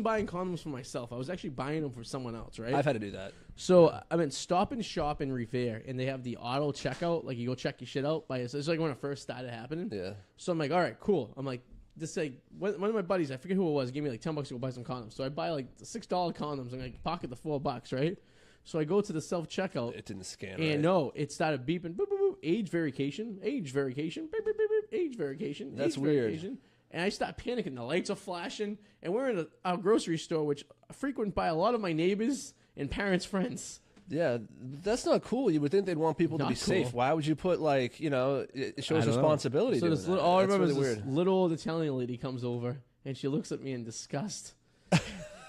S1: buying condoms for myself. I was actually buying them for someone else, right?
S2: I've had to do that.
S1: So I mean, Stop and Shop in Revere, and they have the auto checkout. Like you go check your shit out. It's like when it first started happening.
S2: Yeah.
S1: So I'm like, all right, cool. I'm like, this like one of my buddies, I forget who it was, gave me like $10 to go buy some condoms. So I buy like $6 condoms and like pocket the $4, right? So I go to the self checkout.
S2: It didn't scan.
S1: And
S2: right?
S1: no, it started beeping. Boop, boop, boop, age verification. Beep, beep, beep, age verification.
S2: That's
S1: age
S2: weird.
S1: Verification. And I start panicking. The lights are flashing, and we're in a grocery store, which frequented by a lot of my neighbors and parents' friends.
S2: Yeah, that's not cool. You would think they'd want people to
S1: Not
S2: be safe.
S1: cool.
S2: Why would you put like it shows responsibility?
S1: So
S2: doing
S1: this
S2: that.
S1: all I
S2: That's
S1: remember
S2: really
S1: is this
S2: weird.
S1: little old Italian lady comes over, and she looks at me in disgust.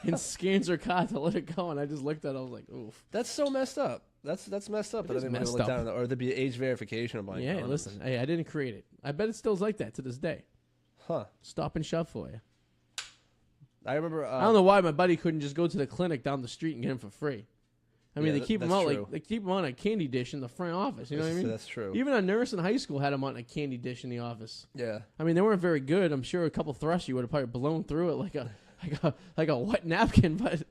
S1: And scans her card to let it go, and I just looked at it. I was like, "Oof."
S2: That's so messed up. That's messed up.
S1: It
S2: But I
S1: is
S2: didn't want to
S1: messed
S2: look
S1: up.
S2: down, or there'd be age verification on buying.
S1: Yeah,
S2: condoms.
S1: listen, hey, I didn't create it. I bet it still's like that to this day.
S2: Huh?
S1: Stop and shove for you.
S2: I remember.
S1: I don't know why my buddy couldn't just go to the clinic down the street and get him for free. I mean,
S2: Yeah,
S1: they keep him
S2: that's
S1: out
S2: true.
S1: like they keep him on a candy dish in the front office. You know what I mean?
S2: That's true.
S1: Even a nurse in high school had him on a candy dish in the office.
S2: Yeah.
S1: I mean, they weren't very good. I'm sure a couple thrusts you would have probably blown through it like a wet napkin. But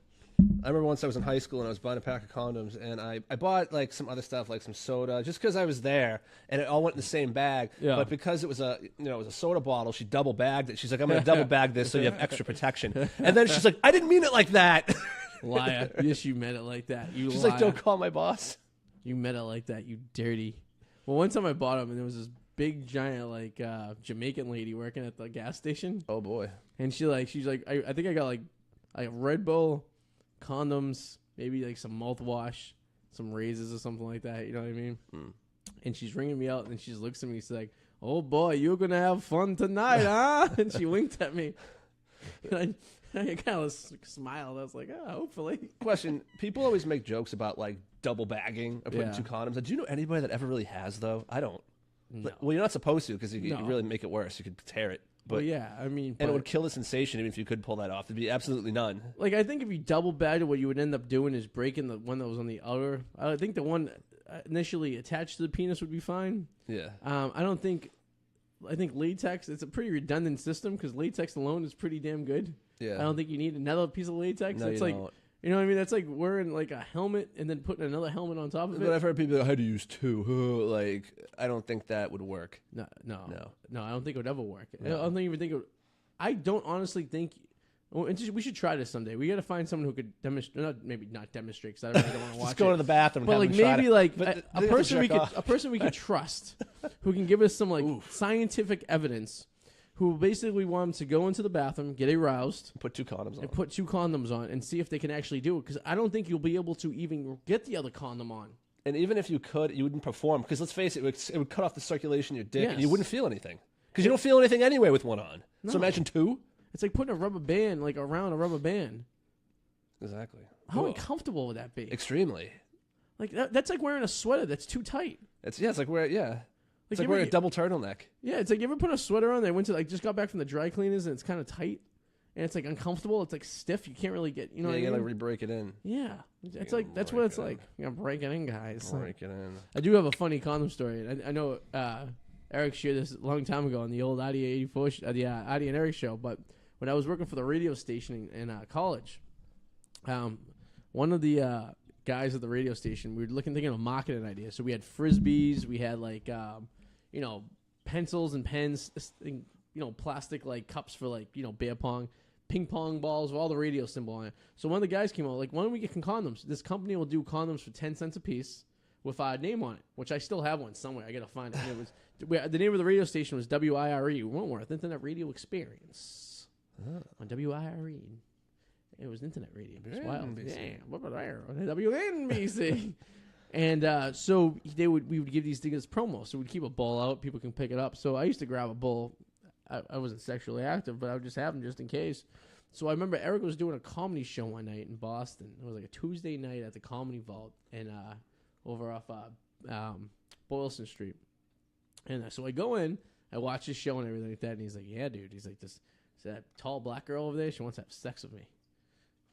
S2: I remember once I was in high school and I was buying a pack of condoms, and I bought like some other stuff, like some soda, just because I was there, and it all went in the same bag.
S1: Yeah.
S2: But because it was a soda bottle, she double bagged it. She's like, I'm gonna double bag this so you have extra protection. And then she's like, I didn't mean it like that.
S1: liar! Yes, you meant it like that. You
S2: She's
S1: liar.
S2: like, don't call my boss.
S1: You meant it like that. You dirty. Well, one time I bought them, and there was this big giant like Jamaican lady working at the gas station,
S2: Oh boy.
S1: and she's like, I think I got like Red Bull, condoms, maybe like some mouthwash, some razors or something like that. You know what I mean?
S2: Mm.
S1: And she's ringing me out, and she just looks at me. She's like, "Oh boy, you're gonna have fun tonight, huh?" And she winked at me. And I kind of smiled. I was like, hopefully.
S2: Question: people always make jokes about like double bagging or putting 2 condoms. Do you know anybody that ever really has though? I don't.
S1: No.
S2: Well, you're not supposed to because you really make it worse. You could tear it. But
S1: well, yeah, I mean,
S2: and it would kill the sensation even if you could pull that off. There'd be absolutely none.
S1: Like I think if you double bagged it, what you would end up doing is breaking the one that was on the outer. I think the one initially attached to the penis would be fine.
S2: Yeah.
S1: I think latex. It's a pretty redundant system because latex alone is pretty damn good.
S2: Yeah.
S1: I don't think you need another piece of latex.
S2: No,
S1: it's
S2: you
S1: like
S2: don't.
S1: you know what I mean. That's like wearing like a helmet and then putting another helmet on top of it.
S2: But I've heard people that had to use 2. Like I don't think that would work.
S1: No. I don't think it would ever work.
S2: No.
S1: I don't even think it would. I don't honestly think. Well, we should try this someday. We got to find someone who could demonstrate. Maybe not demonstrate because I really don't want to watch.
S2: Just go to the bathroom.
S1: But
S2: and
S1: like
S2: have them
S1: maybe
S2: try
S1: like
S2: But
S1: a
S2: they have to
S1: person we could trust, who can give us some like scientific evidence, who basically want them to go into the bathroom, get aroused,
S2: Put 2 condoms on.
S1: and put 2 condoms on, and see if they can actually do it. Because I don't think you'll be able to even get the other condom on.
S2: And even if you could, you wouldn't perform because let's face it, it would cut off the circulation in your dick, and you
S1: Yes.
S2: wouldn't feel anything because you don't feel anything anyway with one on.
S1: No.
S2: So imagine 2.
S1: It's like putting a rubber band like around a rubber band.
S2: Exactly.
S1: How
S2: Cool.
S1: uncomfortable would that be?
S2: Extremely.
S1: Like that's like wearing a sweater that's too tight.
S2: It's like wearing It's like
S1: you
S2: wearing
S1: ever-
S2: a double turtleneck.
S1: Yeah, it's like you ever put a sweater on. They went to like just got back from the dry cleaners and it's kind of tight, and it's like uncomfortable. It's like stiff. You can't really get. You know,
S2: Yeah,
S1: what
S2: you
S1: I
S2: gotta
S1: mean?
S2: re-break it in.
S1: Yeah, it's
S2: You
S1: like that's what it's
S2: break it
S1: like. You gotta break it in, guys.
S2: Break it in.
S1: I do have a funny condom story. I know Eric shared this a long time ago on the old Arty 84, the Arty and Eric show. But when I was working for the radio station in college, one of the guys at the radio station, we were thinking of a marketing idea. So we had frisbees, we had like pencils and pens, plastic like cups for like beer pong, ping pong balls with all the radio symbol on it. So one of the guys came out like, why don't we get condoms? This company will do condoms for 10 cents a piece with our name on it, which I still have one somewhere. I gotta find it. And it was the name of the radio station was WIRE, Wentworth Internet Radio Experience on WIRE. It was internet radio. It's wild. Yeah, what about WNBC? And so we would give these things as promo. So we'd keep a bowl out. People can pick it up. So I used to grab a bowl. I wasn't sexually active, but I would just have them just in case. So I remember Eric was doing a comedy show one night in Boston. It was like a Tuesday night at the Comedy Vault and over off Boylston Street. And so I go in, I watch his show and everything like that. And he's like, yeah, dude. He's like, this that tall black girl over there, she wants to have sex with me.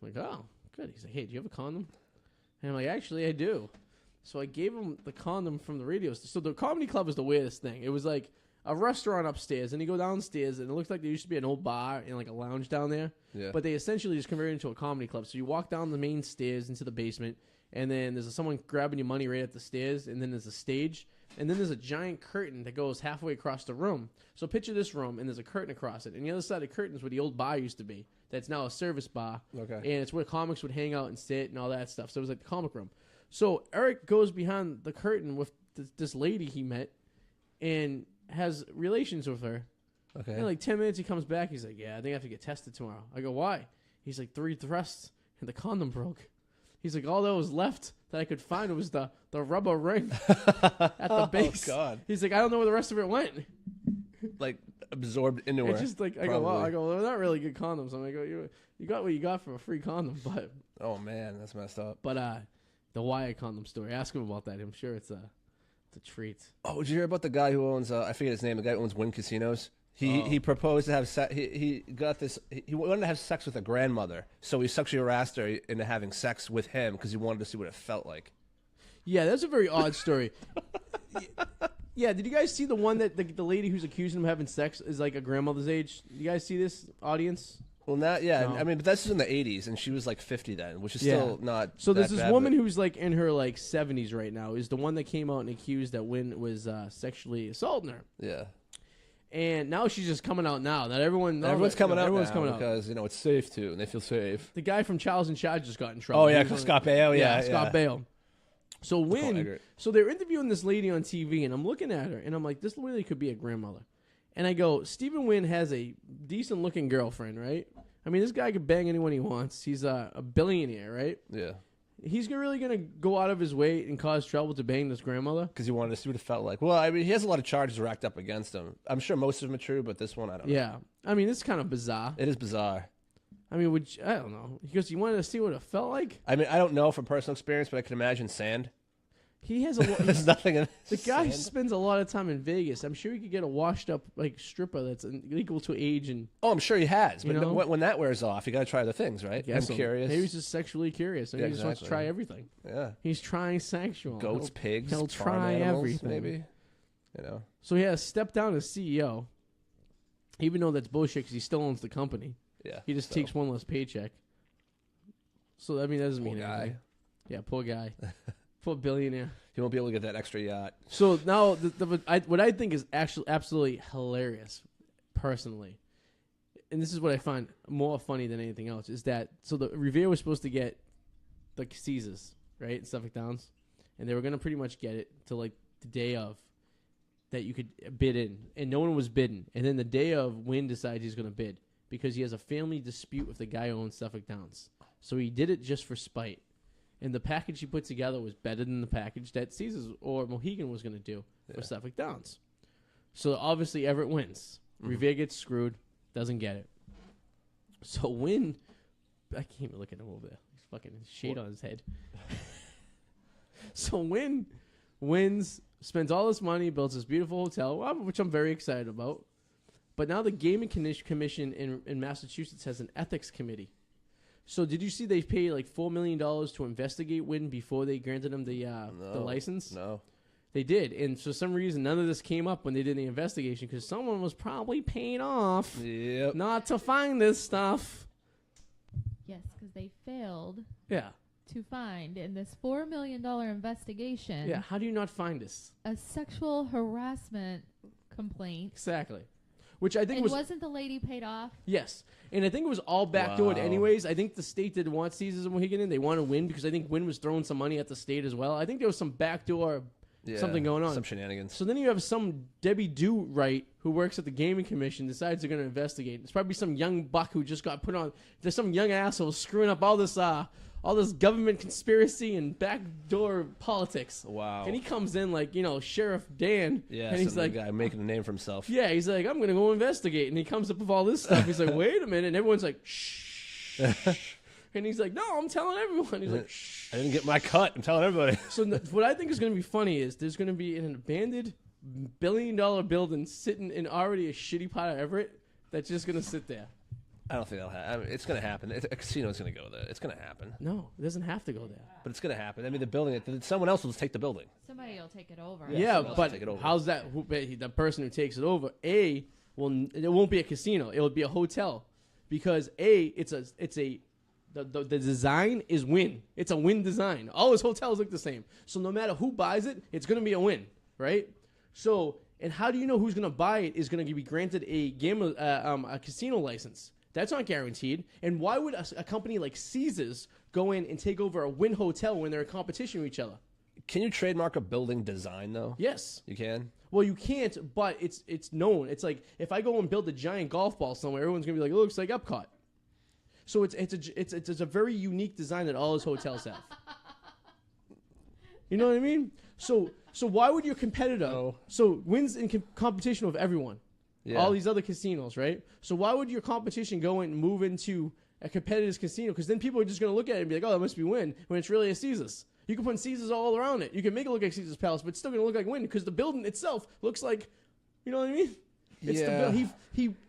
S1: I'm like, oh, good. He's like, hey, do you have a condom? And I'm like, actually, I do. So I gave him the condom from the radio. So the comedy club was the weirdest thing. It was like a restaurant upstairs, and you go downstairs, and it looks like there used to be an old bar and like a lounge down there.
S2: Yeah.
S1: But they essentially just converted it into a comedy club. So you walk down the main stairs into the basement, and then there's someone grabbing your money right at the stairs, and then there's a stage, and then there's a giant curtain that goes halfway across the room. So picture this room, and there's a curtain across it, and the other side of the curtain is where the old bar used to be. That's now a service bar.
S2: Okay.
S1: And it's where comics would hang out and sit and all that stuff. So it was like the comic room. So Eric goes behind the curtain with this lady he met and has relations with her.
S2: Okay.
S1: And like 10 minutes, he comes back. He's like, yeah, I think I have to get tested tomorrow. I go, why? He's like, 3 thrusts and the condom broke. He's like, all that was left that I could find was the rubber ring at the base.
S2: Oh, God.
S1: He's like, I don't know where the rest of it went.
S2: Like absorbed into her.
S1: It's just like, I go, wow. I go, well, they're not really good condoms. I'm like, you got what you got for a free condom.
S2: Oh, man, that's messed up.
S1: But the Wyatt condom story, ask him about that. I'm sure it's a treat.
S2: Oh, did you hear about the guy who owns, I forget his name, the guy who owns Wynn Casinos? He proposed to have sex. He got this. He wanted to have sex with a grandmother, so he sexually harassed her into having sex with him because he wanted to see what it felt like.
S1: Yeah, that's a very odd story. Yeah, did you guys see the one that the lady who's accusing him of having sex is like a grandmother's age? Did you guys see this, audience?
S2: Well, not yeah.
S1: No.
S2: I mean, but this is in the '80s, and she was like 50 then, which is still not.
S1: So
S2: that
S1: there's this
S2: bad,
S1: woman
S2: but-
S1: who's like in her like 70s right now. Is the one that came out and accused that Wynn was sexually assaulting her.
S2: Yeah.
S1: And now she's just coming out now that
S2: Everyone's coming out
S1: Everyone's
S2: now
S1: coming out
S2: because it's safe too, and they feel safe.
S1: The guy from Charles in Charge just got in trouble.
S2: Oh yeah,
S1: He was
S2: Scott Baio. Yeah,
S1: Scott Baio. So Wynn,
S2: Eggert.
S1: so they're interviewing this lady on TV, and I'm looking at her, and I'm like, this lady could be a grandmother. And I go, Stephen Wynn has a decent-looking girlfriend, right? I mean, this guy could bang anyone he wants. He's a billionaire, right?
S2: Yeah.
S1: He's really going to go out of his way and cause trouble to bang this grandmother?
S2: Because he wanted to see what it felt like. Well, I mean, he has a lot of charges racked up against him. I'm sure most of them are true, but this one, I don't know.
S1: Yeah. I mean, it's kind of bizarre.
S2: It is bizarre.
S1: I mean, I don't know. Because you wanted to see what it felt like.
S2: I mean, I don't know from personal experience, but I can imagine sand.
S1: He has a lot.
S2: There's nothing in
S1: The guy
S2: sand.
S1: spends a lot of time in Vegas. I'm sure he could get a washed up like stripper that's equal to age and.
S2: Oh, I'm sure he has. But
S1: You know?
S2: when that wears off, you got to try other things, right? I'm curious.
S1: Maybe he's just sexually curious. Maybe
S2: Yeah,
S1: he just wants to
S2: exactly.
S1: try everything.
S2: Yeah.
S1: He's trying sexual.
S2: Goats, pigs,
S1: he'll
S2: farm
S1: try
S2: animals,
S1: everything.
S2: maybe. You know.
S1: So he has to step down as CEO, even though that's bullshit because he still owns the company.
S2: Yeah.
S1: He just
S2: so,
S1: takes one less paycheck. So I mean, that doesn't
S2: poor
S1: mean
S2: guy.
S1: anything. Yeah, poor guy. Poor billionaire.
S2: He won't be able to get that extra yacht.
S1: So now, what I think is actually absolutely hilarious, personally, and this is what I find more funny than anything else, is that so the Revere was supposed to get the Caesars, right, in Suffolk Downs, and they were gonna pretty much get it to like the day of that you could bid in, and no one was bidding, and then the day of, Wynn decides he's gonna bid because he has a family dispute with the guy who owns Suffolk Downs, so he did it just for spite. And the package he put together was better than the package that Caesars or Mohegan was going to do for Suffolk Downs. So obviously Everett wins. Revere gets screwed, doesn't get it. So Wynn, I can't even look at him over there. He's fucking shade on his head. So Wynn wins, spends all this money, builds this beautiful hotel, which I'm very excited about. But now the Gaming Commission in Massachusetts has an ethics committee. So did you see they paid like $4 million to investigate Wynn before they granted him the license?
S2: No.
S1: They did. And for some reason, none of this came up when they did the investigation because someone was probably paid off
S2: Yep.
S1: not to find this stuff.
S3: Yes, because they failed
S1: Yeah.
S3: to find in this $4 million investigation
S1: Yeah. How do you not find this?
S3: a sexual harassment complaint.
S1: Exactly. Which I think
S3: And
S1: was...
S3: wasn't the lady paid off?
S1: Yes. And I think it was all backdoored
S2: Wow.
S1: anyways. I think the state didn't want Caesars and Mohegan in. They wanted Wynn because I think Wynn was throwing some money at the state as well. I think there was some backdoor something going on.
S2: Some shenanigans.
S1: So then you have some Debbie Do-Right who works at the Gaming Commission decides they're going to investigate. It's probably some young buck who just got put on. There's some young asshole screwing up all this government conspiracy and backdoor politics.
S2: Wow.
S1: And he comes in like, Sheriff Dan.
S2: Yeah,
S1: and he's
S2: some
S1: like,
S2: guy making a name for himself.
S1: yeah, he's like, I'm going to go investigate. And he comes up with all this stuff. He's like, wait a minute. And everyone's like, shh. And he's like, no, I'm telling everyone. He's like, shh.
S2: I didn't get my cut. I'm telling everybody.
S1: So what I think is going to be funny is there's going to be an abandoned billion-dollar building sitting in already a shitty part of Everett that's just going to sit there.
S2: I don't think that'll happen. I mean, it's going to happen. A casino's going to go there. It's going to happen.
S1: No, it doesn't have to go there.
S2: But it's going to happen. I mean, the building, someone else will just take the building.
S3: Somebody will take it over.
S2: Yeah,
S1: Yeah,
S2: someone else
S1: but
S2: take it over.
S1: how's that? The person who takes it over, it won't be a casino. It will be a hotel because the design is Wynn. It's a Wynn design. All his hotels look the same. So no matter who buys it, it's going to be a Wynn, right? So, and how do you know who's going to buy it is going to be granted a casino license? That's not guaranteed. And why would a company like Caesars go in and take over a Wynn hotel when they're in competition with each other?
S2: Can you trademark a building design, though?
S1: Yes.
S2: You can?
S1: Well, you can't, but it's known. It's like if I go and build a giant golf ball somewhere, everyone's gonna be like, "It looks like Epcot." So it's a very unique design that all his hotels have. You know what I mean? So why would your competitor?
S2: No.
S1: So Wynn's in competition with everyone.
S2: Yeah.
S1: All these other casinos, right? So why would your competition go and move into a competitor's casino? Because then people are just going to look at it and be like, "Oh, that must be Wynn," when it's really a Caesars. You can put Caesars all around it. You can make it look like Caesar's Palace, but it's still going to look like Wynn because the building itself looks like, you know what I mean? It's
S2: Yeah.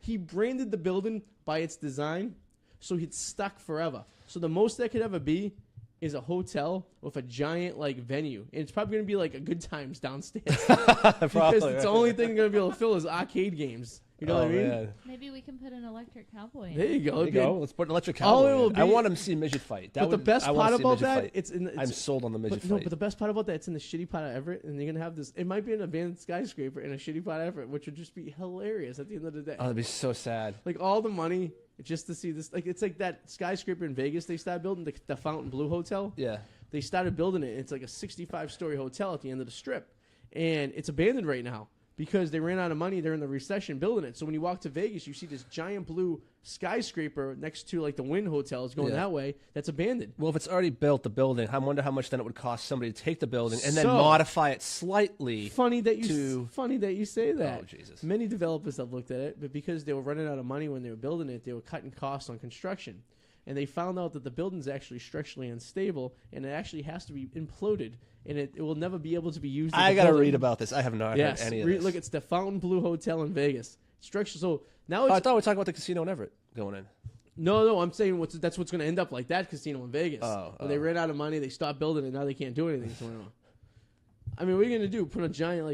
S1: He branded the building by its design, so it's stuck forever. So the most that could ever be is a hotel with a giant like venue, and it's probably going to be like a Good Times downstairs because it's the only thing going to be able to fill is arcade games. You know what I mean?
S2: Man.
S3: Maybe we can put an electric cowboy in.
S1: There you go.
S2: There you go. Let's put an electric
S1: All
S2: cowboy
S1: it will
S2: in. I
S1: be-
S2: want them to see a midget fight.
S1: But the best part about that,
S2: I'm sold on the midget
S1: but
S2: fight.
S1: no, but the best part about that, it's in the shitty part of Everett, and you're gonna have this. It might be an abandoned skyscraper in a shitty part of Everett, which would just be hilarious at the end of the day.
S2: Oh, that'd be so sad.
S1: Like all the money just to see this. Like it's like that skyscraper in Vegas they started building, the Fountain Blue Hotel.
S2: Yeah.
S1: They started building it. It's like a 65-story hotel at the end of the strip, and it's abandoned right now. because they ran out of money during the recession building it. So when you walk to Vegas, you see this giant blue skyscraper next to like the Wynn hotels going that way. That's abandoned.
S2: Well, if it's already built, the building, I wonder how much then it would cost somebody to take the building and then modify it slightly.
S1: Funny that you say that.
S2: Oh, Jesus.
S1: Many developers have looked at it, but because they were running out of money when they were building it, they were cutting costs on construction. And they found out that the building's actually structurally unstable, and it actually has to be imploded, and it will never be able to be used.
S2: I got to read about this. I have not heard any of this.
S1: Look, it's the Fontainebleau Hotel in Vegas. Structure. So now it's,
S2: I thought we were talking about the casino in Everett going in.
S1: No, I'm saying that's what's going to end up like that casino in Vegas.
S2: When
S1: they ran out of money, they stopped building it, now they can't do anything. So, I mean, what are you going to do? Put a giant,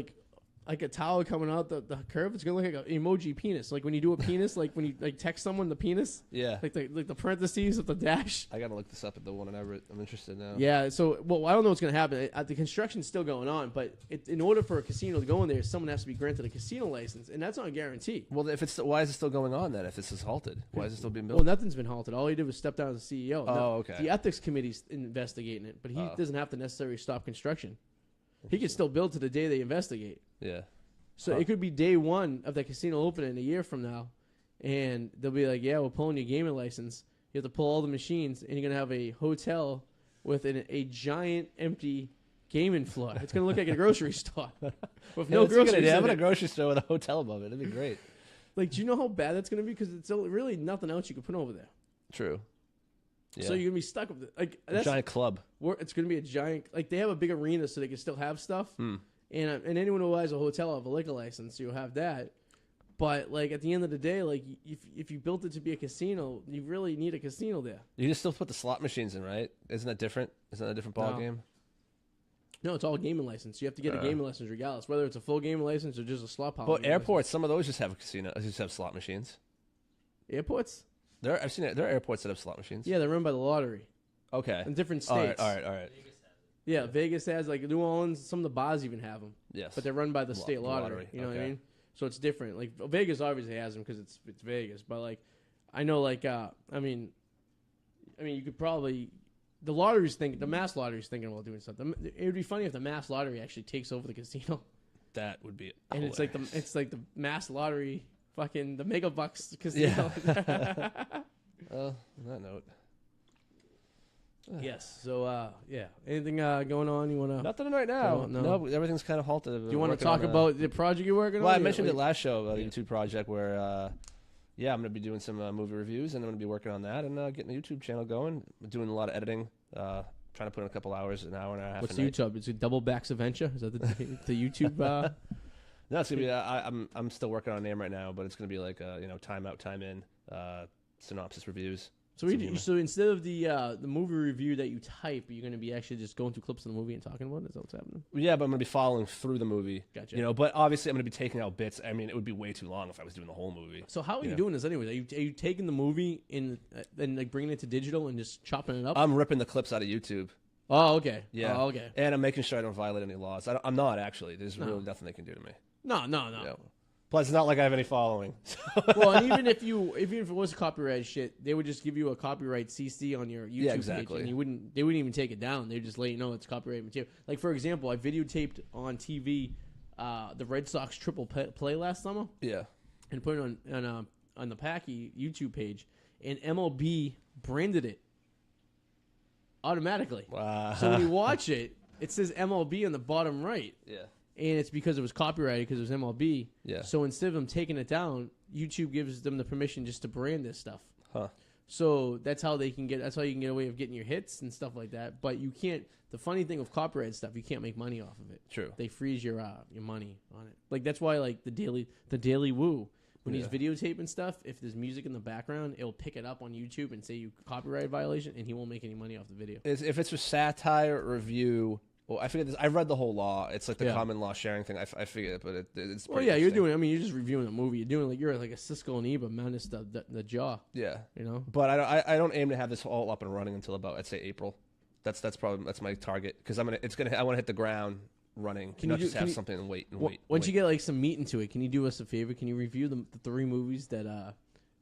S1: like a tower coming out the curve? It's going to look like an emoji penis. Like when you do a penis, like when you like text someone the penis?
S2: Yeah.
S1: Like the parentheses with the dash?
S2: I got to look this up at the one in Everett. I'm interested now.
S1: Yeah, so, well, I don't know what's going to happen. The construction's still going on, but in order for a casino to go in there, someone has to be granted a casino license, and that's not a guarantee.
S2: Well, why is it still going on then if this is halted? Why is it still being built?
S1: Well, nothing's been halted. All he did was step down as CEO.
S2: Oh, okay.
S1: The ethics committee's investigating it, but he doesn't have to necessarily stop construction. He can still build to the day they investigate.
S2: Yeah.
S1: So it could be day one of the casino opening a year from now, and they'll be like, yeah, we're pulling your gaming license. You have to pull all the machines, and you're going to have a hotel with a giant empty gaming floor. It's going to look like a grocery store with no groceries.
S2: Yeah, a grocery store with a hotel above it. That'd be great.
S1: Like, do you know how bad that's going to be? Because it's really nothing else you could put over there.
S2: True. Yeah.
S1: So you're going to be stuck with it. Like,
S2: a giant club.
S1: It's going to be a giant, like, they have a big arena so they can still have stuff. And anyone who has a hotel will have a liquor license, you'll have that. But, like, at the end of the day, like, if you built it to be a casino, you really need a casino there.
S2: You just still put the slot machines in, right? Isn't that different? Isn't that a different ball game?
S1: No, it's all gaming license. You have to get a gaming license regardless, whether it's a full gaming license or just a slot power.
S2: But airports, some of those just have a casino, just have slot machines.
S1: Airports?
S2: I've seen it. There are airports that have slot machines.
S1: Yeah, they're run by the lottery.
S2: Okay.
S1: In different states.
S2: All right.
S1: Yeah, Vegas has, like, New Orleans, some of the bars even have them.
S2: Yes.
S1: But they're run by the state lottery. You know what I mean? So it's different. Like, Vegas obviously has them because it's Vegas. But, like, I know, like, I mean, you could probably, the Mass Lottery's thinking about doing something. It would be funny if the Mass Lottery actually takes over the casino.
S2: That would be
S1: And it's like the Mass Lottery, fucking, the Mega Bucks casino.
S2: Yeah. On that note.
S1: Yes. So, yeah. Anything going on you want to...
S2: Nothing right now. No, everything's kind of halted.
S1: Do you want to talk about the project you're working on?
S2: Well, I mentioned it last show, the YouTube project where, I'm going to be doing some movie reviews, and I'm going to be working on that and getting the YouTube channel going. Doing a lot of editing, trying to put in a couple hours, an hour and a half.
S1: What's YouTube? Is it Double Backs Adventure? Is that the YouTube...
S2: No, it's going to be... I'm still working on a name right now, but it's going to be like, time out, time in, synopsis reviews.
S1: So instead of the movie review that you type, you're going to be actually just going through clips of the movie and talking about it? Is that what's happening?
S2: Yeah, but I'm going to be following through the movie.
S1: Gotcha.
S2: But obviously I'm going to be taking out bits. I mean, it would be way too long if I was doing the whole movie.
S1: So how are you doing this anyways? Are you taking the movie and like bringing it to digital and just chopping it up?
S2: I'm ripping the clips out of YouTube.
S1: Oh, okay.
S2: Yeah.
S1: Oh, okay.
S2: And I'm making sure I don't violate any laws. I'm not, actually. There's really nothing they can do to me.
S1: No.
S2: Plus, it's not like I have any following.
S1: Well, and even if it was copyright shit, they would just give you a copyright CC on your YouTube page, and they wouldn't even take it down. They'd just let you know it's copyright material. Like, for example, I videotaped on TV the Red Sox triple play last summer.
S2: Yeah.
S1: And put it on the Packy YouTube page, and MLB branded it automatically.
S2: Wow.
S1: So when you watch it, it says MLB on the bottom right.
S2: Yeah.
S1: And it's because it was copyrighted because it was MLB.
S2: Yeah.
S1: So instead of them taking it down, YouTube gives them the permission just to brand this stuff.
S2: Huh.
S1: So that's how you can get away with getting your hits and stuff like that. But you can't. The funny thing with copyrighted stuff, you can't make money off of it.
S2: True.
S1: They freeze your money on it. Like that's why like the Daily Woo, when he's videotaping stuff, if there's music in the background, it'll pick it up on YouTube and say you copyright violation, and he won't make any money off the video.
S2: If it's a satire review. Well, I forget this. I read the whole law. It's like the common law sharing thing. I forget it, but it's.
S1: Well, yeah, you're doing. I mean, you're just reviewing a movie. You're like a Siskel and Ebert minus the jaw.
S2: Yeah,
S1: you know.
S2: But I don't aim to have this all up and running until about I'd say April. That's my target because I want to hit the ground running. Can you just have something and wait.
S1: Once you get like some meat into it, can you do us a favor? Can you review the 3 movies that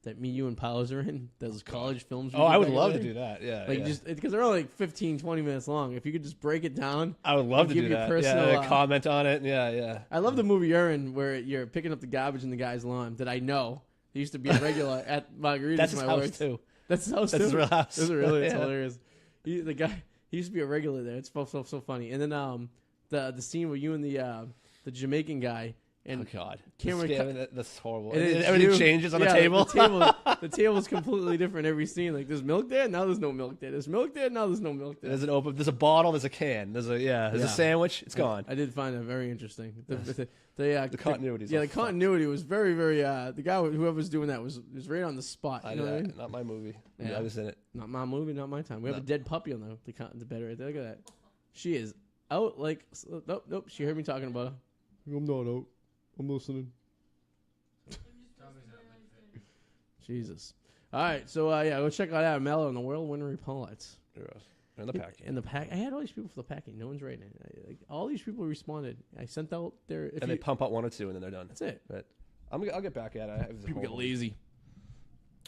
S1: that me, you, and Powers are in. Those college films.
S2: Oh, I would love to do that. Yeah,
S1: like just because they're only like 15, 20 minutes long. If you could just break it down,
S2: I would love to
S1: give
S2: do
S1: you
S2: that.
S1: personal,
S2: Comment on it. Yeah.
S1: I love the movie you're in where you're picking up the garbage in the guy's lawn that I know. He used to be a regular at Margaritas.
S2: That's his
S1: my
S2: house
S1: works.
S2: too.
S1: That's his house.
S2: That's
S1: too.
S2: his real house.
S1: It's really
S2: Yeah.
S1: hilarious. The guy he used to be a regular there. It's so funny. And then the scene where you and the Jamaican guy and
S2: Oh God,
S1: Cameron
S2: that's horrible.
S1: and then
S2: Everything
S1: you-
S2: changes on
S1: yeah,
S2: the table.
S1: The table's completely different every scene. Like there's milk there, now there's no milk there. There's milk there, now there's no milk there.
S2: There's an open. There's a bottle. There's a can. There's a sandwich. It's gone.
S1: I did find that very interesting. The
S2: continuity.
S1: The continuity was very, very. The guy, whoever was doing that, was right on the spot. You know what I mean?
S2: Not my movie.
S1: Yeah.
S2: I was in it.
S1: Not my movie, not my time. We have
S2: No.
S1: a dead puppy on the bed right there. Look at that. She is out like. Nope. She heard me talking about her. I'm not out. I'm listening. Jesus. All right, so go check out Adam Mello and the Whirlwind Reports.
S2: In the pack.
S1: In the pack, I had all these people for the packing. No one's writing it. All these people responded. I sent out their.
S2: And they pump out one or two, and then they're done.
S1: That's it.
S2: But I'll get back at it.
S1: People get lazy.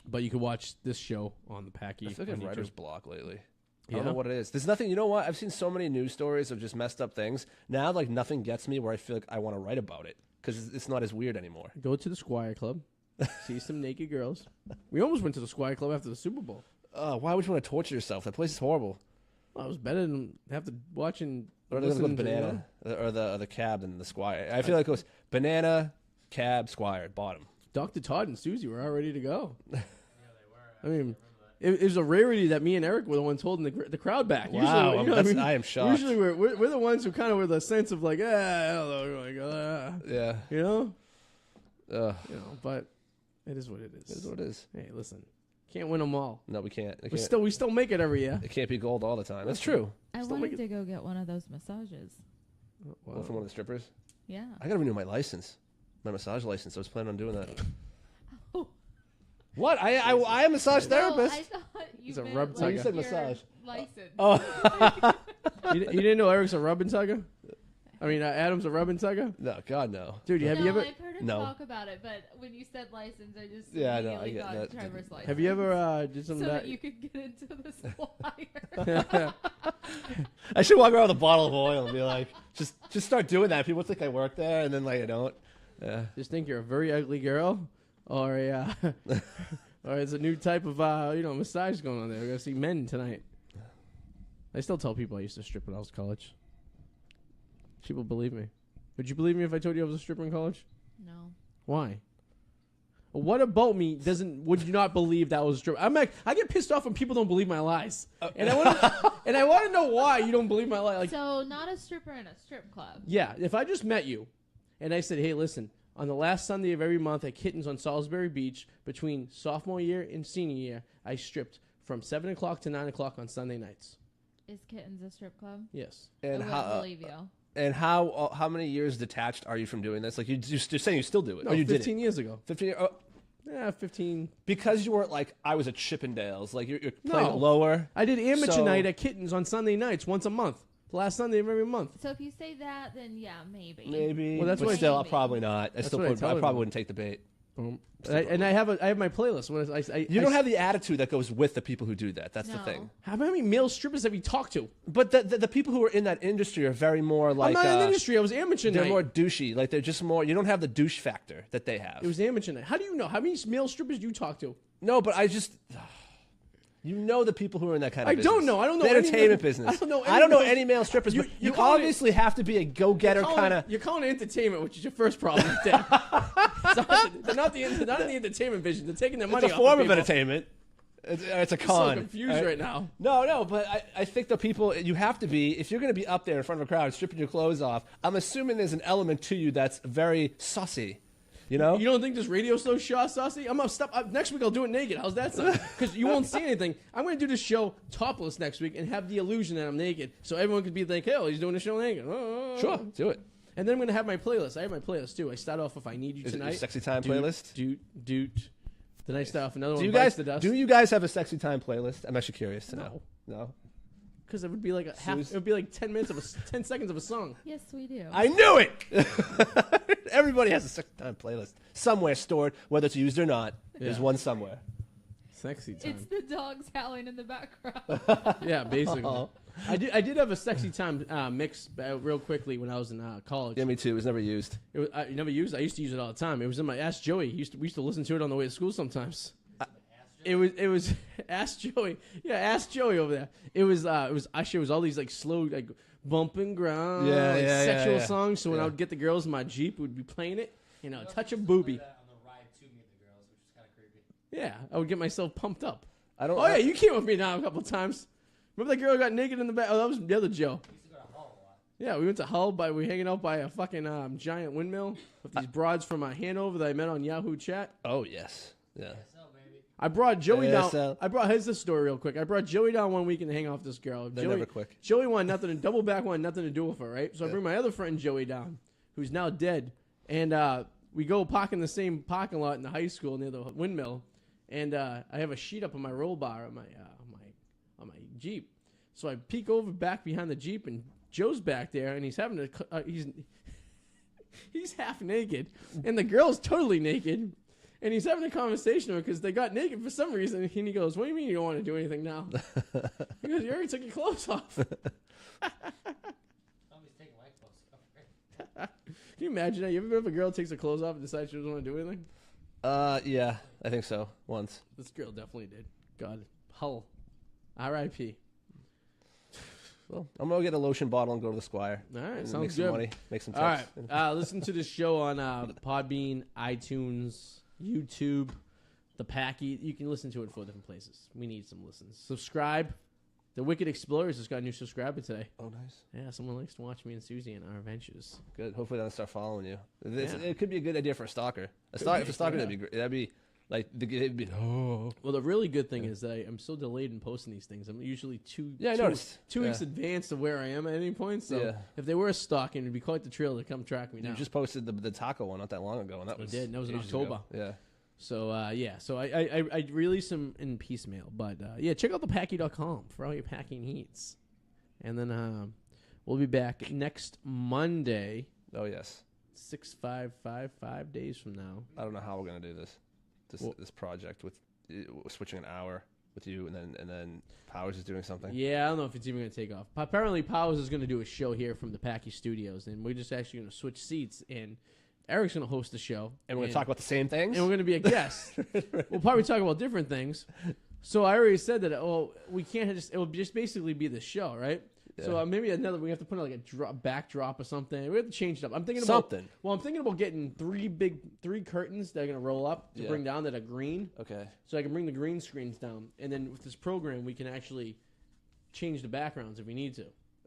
S1: But you can watch this show on the Packy.
S2: I feel like I have
S1: on
S2: writer's
S1: YouTube.
S2: block lately.
S1: Yeah?
S2: I don't know what it is. There's nothing. You know what? I've seen so many news stories of just messed up things. Now, like nothing gets me where I feel like I want to write about it because it's not as weird anymore.
S1: Go to the Squire Club. See some naked girls. We almost went to the Squire Club after the Super Bowl.
S2: Why would you want to torture yourself? That place is horrible.
S1: Well, it was better than have to watch and
S2: Or they're gonna go
S1: listen
S2: with
S1: to,
S2: Banana or the Cab than the Squire. I feel like it was Banana, Cab, Squire at bottom.
S1: Dr. Todd and Susie were all ready to go.
S5: Yeah, they were.
S1: I mean, it was a rarity that me and Eric were the ones holding the crowd back.
S2: Wow,
S1: Usually, you know,
S2: I am shocked.
S1: Usually we're the ones who kind of with a sense of like, hello, like,
S2: Yeah.
S1: you know,
S2: Ugh.
S1: but it is what it is.
S2: It is what it is.
S1: Hey, listen, can't win them all.
S2: No, we can't.
S1: We still make it every year.
S2: It can't be gold all the time. That's true.
S3: I
S1: Still
S3: wanted
S1: make
S3: to go get one of those massages.
S2: Well, from one of the strippers.
S3: Yeah.
S2: I gotta renew my license, my massage license. I was planning on doing that.
S3: Oh.
S2: What? I am a massage therapist.
S3: No, I thought you
S1: He's a
S3: meant,
S1: rub
S3: like,
S1: tugger. You
S2: said
S3: your
S2: massage.
S3: License.
S2: Oh.
S1: You didn't know Eric's a rub and tugger? I mean, Adam's a rub and tugger?
S2: No, God no.
S1: Dude, have you ever
S3: I've heard him
S2: No.
S3: talk about it, but when you said license, I just
S2: Yeah, no, I
S3: immediately
S2: get
S3: thought
S2: that.
S3: Trevor's license.
S1: have you ever did some
S3: so
S1: of
S3: that
S1: that?
S3: you could get into the Squire.
S2: I should walk around with a bottle of oil and be like, just start doing that. People think I work there, and then like I don't. Yeah.
S1: Just think you're a very ugly girl, or a, or it's a new type of massage going on there. We're gonna see men tonight. I still tell people I used to strip when I was in college. People believe me. Would you believe me if I told you I was a stripper in college?
S3: No.
S1: Why? What about me would you not believe that was a stripper? I get pissed off when people don't believe my lies, and I want to know why you don't believe my lies. Like,
S3: So not a stripper in a strip club.
S1: yeah, if I just met you, and I said, hey, listen, on the last Sunday of every month at Kittens on Salisbury Beach, between sophomore year and senior year, I stripped from 7 o'clock to 9 o'clock on Sunday nights.
S3: Is Kittens a strip club?
S1: Yes.
S2: And
S3: I
S2: how?
S3: wouldn't believe you.
S2: And how many years detached are you from doing this? Like you're saying you still do it.
S1: No,
S2: or you
S1: 15
S2: did
S1: years ago.
S2: 15 years. Oh,
S1: Yeah, 15.
S2: because you weren't like I was at Chippendales. Like you're playing
S1: No.
S2: it lower.
S1: I did amateur
S2: So-
S1: night at Kittens on Sunday nights once a month. The last Sunday of every month.
S3: So if you say that, then yeah, maybe.
S2: Maybe.
S1: Well, that's
S2: but
S1: what I
S2: still,
S3: tell-
S2: probably not. I still
S1: what I
S2: would,
S1: tell
S2: I probably
S1: everyone.
S2: wouldn't take the bait.
S1: Boom. And I have my playlist.
S2: You don't have the attitude that goes with the people who do that. That's the
S3: No.
S2: thing.
S1: How many male strippers have you talked to?
S2: But the people who are in that industry are very more like
S1: I'm not in the industry. I was amateur
S2: they're
S1: night.
S2: more douchey. Like they're just more. You don't have the douche factor that they have.
S1: It was amateur night. How do you know? How many male strippers do you talk to?
S2: No, but I just. You know the people who are in that kind of
S1: I
S2: business.
S1: don't know. I don't know
S2: The
S1: any
S2: entertainment
S1: male-
S2: business.
S1: I don't know
S2: I don't know
S1: any
S2: any male strippers, but you
S1: calling it-
S2: obviously have to be a go-getter kind of.
S1: You're calling it entertainment, which is your first problem. Right there. They're not in the entertainment vision. They're taking their money
S2: It's a
S1: off
S2: form of
S1: people.
S2: entertainment. It's a
S1: I'm so
S2: con.
S1: confused right now.
S2: No, but I think the people you have to be if you're going to be up there in front of a crowd stripping your clothes off. I'm assuming there's an element to you that's very sussy. You know?
S1: You don't think this radio show's saucy? I'm gonna stop. Next week I'll do it naked. How's that sound? Because you won't see anything. I'm gonna do this show topless next week and have the illusion that I'm naked, so everyone could be like, "Hey, he's doing the show naked."
S2: Sure, do it.
S1: And then I'm gonna have my playlist. I have my playlist too. I start off with "I Need You
S2: Is it your
S1: Tonight."
S2: sexy time
S1: Doot,
S2: playlist?
S1: Doot. Then I start off another
S2: Do
S1: one.
S2: you
S1: Bites
S2: guys
S1: the Dust.
S2: do you guys have a sexy time playlist? I'm actually curious to know.
S1: No.
S2: No.
S1: Because it would be like a half.
S2: Suze?
S1: It would be like 10 minutes of 10 seconds of a song.
S3: Yes, we do.
S2: I knew it. Everybody has a sexy time playlist somewhere stored, whether it's used or not. There's one somewhere.
S1: Sexy time.
S3: It's the dogs howling in the background.
S1: Yeah, basically. I did have a sexy time mix real quickly when I was in college.
S2: Yeah, me too. It was never used.
S1: You never used it? I used to use it all the time. It was in my Ask Joey. We used to listen to it on the way to school sometimes. It was Ask Joey. Yeah, Ask Joey over there. It was actually all these like slow like bumping ground sexual songs. So when I would get the girls in my Jeep, we'd be playing it. You know, touch a booby.
S5: On the ride to meet the girls, which is kind of creepy.
S1: Yeah, I would get myself pumped up.
S2: Yeah,
S1: you came with me now a couple of times. Remember that girl who got naked in the back? Oh, that was the other Joe.
S5: We used to go to Hull a lot.
S1: Yeah, we went to Hull. We were hanging out by a fucking giant windmill with these broads from Hanover that I met on Yahoo Chat.
S2: Oh yes. Yeah.
S5: So, baby.
S1: I brought Joey down.
S2: ASL.
S1: Here's the story real quick. I brought Joey down one weekend to hang out with this girl.
S2: They're
S1: Joey,
S2: never quick.
S1: Joey wanted nothing to double back, wanted nothing to do with her, right? So I bring my other friend Joey down, who's now dead, and we go park in the same parking lot in the high school near the windmill, and I have a sheet up on my roll bar on my Jeep. So I peek over back behind the Jeep, and Joe's back there, and he's having he's half naked, and the girl's totally naked. And he's having a conversation with her because they got naked for some reason. And he goes, "What do you mean you don't want to do anything now?" He goes, "You already took your clothes off."
S5: Somebody's taking my clothes off. Right?
S1: Can you imagine that? You ever been if a girl takes her clothes off and decides she doesn't want to do anything?
S2: Yeah, I think so. Once.
S1: This girl definitely did. God, Hull, R.I.P.
S2: Well, I'm gonna get a lotion bottle and go to the Squire.
S1: All right,
S2: and
S1: sounds
S2: make some
S1: good.
S2: money, make some
S1: All
S2: tips.
S1: right, listen to this show on Podbean, iTunes, YouTube, the Packy. You can listen to it in 4 different places. We need some listens. Subscribe. The Wicked Explorers just got a new subscriber today.
S2: Oh, nice.
S1: Yeah, someone likes to watch me and Susie and our adventures.
S2: Good. Hopefully they'll start following you.
S1: Yeah.
S2: It could be a good idea for a stalker. If a stalker, that'd be great. That'd be like it'd be. Oh.
S1: Well, the really good thing is that I'm so delayed in posting these things. I'm usually two
S2: noticed.
S1: 2 weeks advanced of where I am at any point. So if they were stalking, it'd be quite the trail to come track me
S2: You
S1: now.
S2: just posted the taco one not that long ago, and that
S1: I
S2: was
S1: did. And that was in
S2: ages
S1: October.
S2: ago. Yeah.
S1: So so I release them in piecemeal, but check out thepacky.com for all your packing needs, and then we'll be back next Monday.
S2: Oh yes.
S1: 5 days from now.
S2: I don't know how we're gonna do this project with switching an hour with you, and then Powers is doing something.
S1: Yeah, I don't know if it's even gonna take off. Apparently, Powers is gonna do a show here from the Packy Studios, and we're just actually gonna switch seats and. Eric's going to host the show.
S2: And we're going to talk about the same things?
S1: And we're going to be a guest. We'll probably talk about different things. So I already said that, we can't it will just basically be the show, right? Yeah. So maybe we have to put like a backdrop or something. We have to change it up. I'm thinking about
S2: something.
S1: Well, I'm thinking about getting three curtains that are going to roll up to bring down that are green.
S2: Okay.
S1: So I can bring the green screens down. And then with this program, we can actually change the backgrounds if we need to.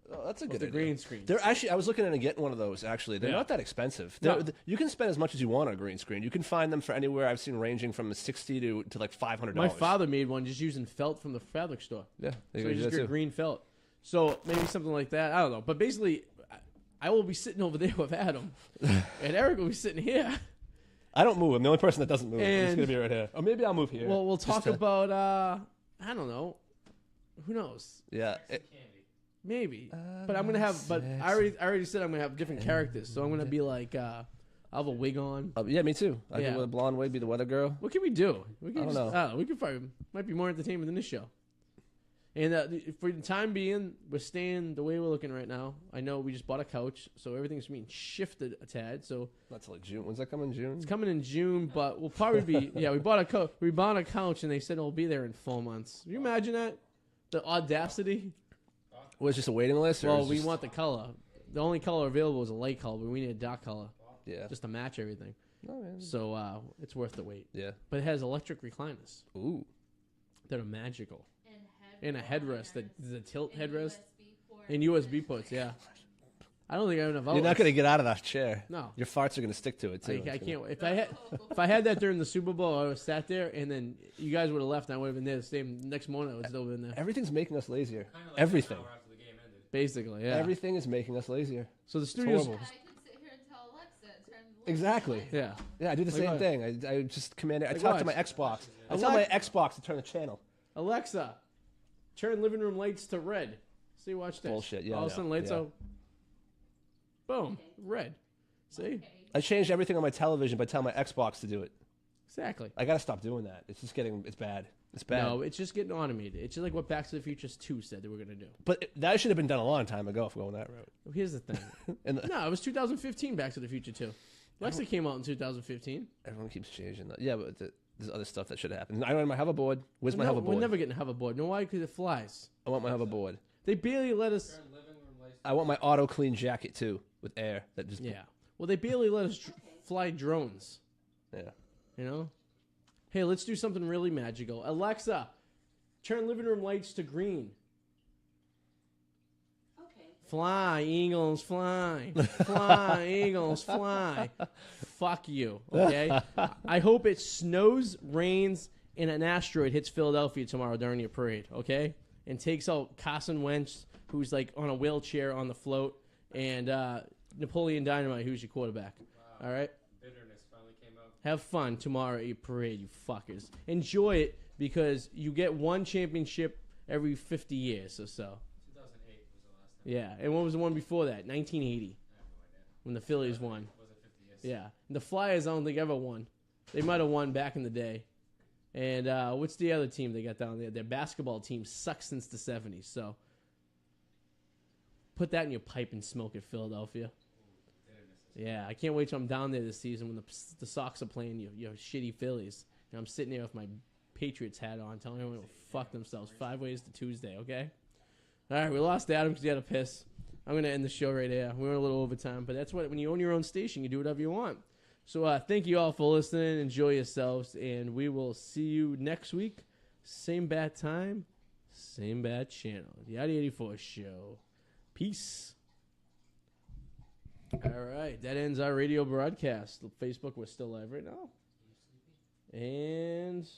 S2: Oh, that's a good idea.
S1: Green screen.
S2: They're actually. I was looking into getting one of those. Actually, they're not that expensive.
S1: No.
S2: You can spend as much as you want on a green screen. You can find them for anywhere I've seen ranging from $60 to like $500.
S1: My father made one just using felt from the fabric store.
S2: Yeah,
S1: so he just got green felt. So maybe something like that. I don't know. But basically, I will be sitting over there with Adam, and Eric will be sitting here.
S2: I don't move. I'm the only person that doesn't move. I'm just
S1: And-
S2: gonna be right here. Or maybe I'll move here.
S1: Well, we'll talk about I don't know. Who knows?
S2: Yeah.
S1: Maybe. But I'm gonna have. But I already said I'm gonna have different characters. So I'm gonna be like, I'll have a wig on.
S2: Yeah, me too. I
S1: Yeah.
S2: could with a blonde wig be the weather girl.
S1: What can we do? We can
S2: I don't know.
S1: We could probably might be more entertainment than this show. And for the time being, we're staying the way we're looking right now. I know we just bought a couch, so everything's being shifted a tad. So
S2: Not till like June. When's that coming? June.
S1: it's coming in June, but we'll probably be. Yeah, we bought a couch, and they said it'll be there in 4 months. Can you imagine that? The audacity.
S2: Was it just a waiting list? Or
S1: Well,
S2: is
S1: we
S2: just-
S1: want the color. The only color available is a light color, but we need a dark color
S2: Yeah.
S1: just to match everything.
S2: Oh, yeah.
S1: So it's worth the wait.
S2: Yeah.
S1: But it has electric recliners
S2: Ooh.
S1: that are magical.
S3: And
S1: And a headrest that is a tilt
S3: and
S1: headrest.
S3: USB port.
S1: And USB ports, yeah. I don't think I have enough outlets.
S2: You're not gonna get out of that chair.
S1: No.
S2: Your farts are gonna stick to it too.
S1: I can't. If I had that during the Super Bowl, I would have sat there, and then you guys would have left, and I would have been there the same next morning. I would still been there.
S2: Everything's making us lazier.
S5: Kinda like
S2: Everything.
S5: An hour after the game ended.
S1: Basically, yeah.
S2: Everything is making us lazier.
S1: So the studios,
S2: horrible.
S3: And I can sit here and tell Alexa, turn the
S2: Exactly.
S3: lights
S1: yeah.
S2: Yeah, I do the
S1: Like
S2: same
S1: what?
S2: thing. I just command it. I
S1: Like
S2: talk to my
S1: what?
S2: Xbox. I tell my Xbox to turn the channel.
S1: Alexa, turn living room lights to red. See, watch this.
S2: Bullshit, yeah,
S1: All of a
S2: I
S1: sudden,
S2: know,
S1: lights
S2: yeah.
S1: out. Boom, red. See?
S2: I changed everything on my television by telling my Xbox to do it.
S1: Exactly.
S2: I gotta stop doing that. It's just getting. It's bad. It's bad.
S1: No, it's just getting automated. It's just like what Back to the Future 2 said they were going to do.
S2: But that should have been done a long time ago if we're going that route.
S1: Here's the thing. No, it was 2015 Back to the Future 2. Lexa came out in 2015.
S2: Everyone keeps changing that. Yeah, but there's other stuff that should have happened. I don't have my hoverboard. Where's my hoverboard?
S1: We're never getting a hoverboard. No, why? Because it flies.
S2: I want my hoverboard.
S1: They barely let us.
S2: I want my auto clean jacket too with air that just.
S1: Yeah. Well, they barely let us fly drones.
S2: Yeah.
S1: You know. Hey, let's do something really magical. Alexa, turn living room lights to green.
S6: Okay.
S1: Fly, eagles, fly. Fly, eagles, fly. Fuck you, okay? I hope it snows, rains, and an asteroid hits Philadelphia tomorrow during your parade, okay? And takes out Carson Wentz, who's like on a wheelchair on the float, and Napoleon Dynamite, who's your quarterback. Wow. All right?
S5: Bitterness finally came out.
S1: Have fun tomorrow at your parade, you fuckers. Enjoy it because you get one championship every 50 years or so.
S5: 2008 was the last time.
S1: Yeah, and what was the one before that? 1980,
S5: I have no idea.
S1: when the Phillies won.
S5: Was it 50 years?
S1: Yeah, and the Flyers I don't think ever won. They might have won back in the day. And what's the other team they got down there? Their basketball team sucks since the 70s. So put that in your pipe and smoke it, Philadelphia. Yeah, I can't wait till I'm down there this season when the Sox are playing your shitty Phillies. And I'm sitting there with my Patriots hat on telling everyone to fuck themselves 5 ways to Tuesday, okay? All right, we lost Adam because he had a piss. I'm going to end the show right here. We went a little overtime, but that's what when you own your own station, you do whatever you want. So thank you all for listening. Enjoy yourselves, and we will see you next week. Same bad time, same bad channel. The Arty 84 Show. Peace. All right, that ends our radio broadcast. Facebook, we're still live right now. And...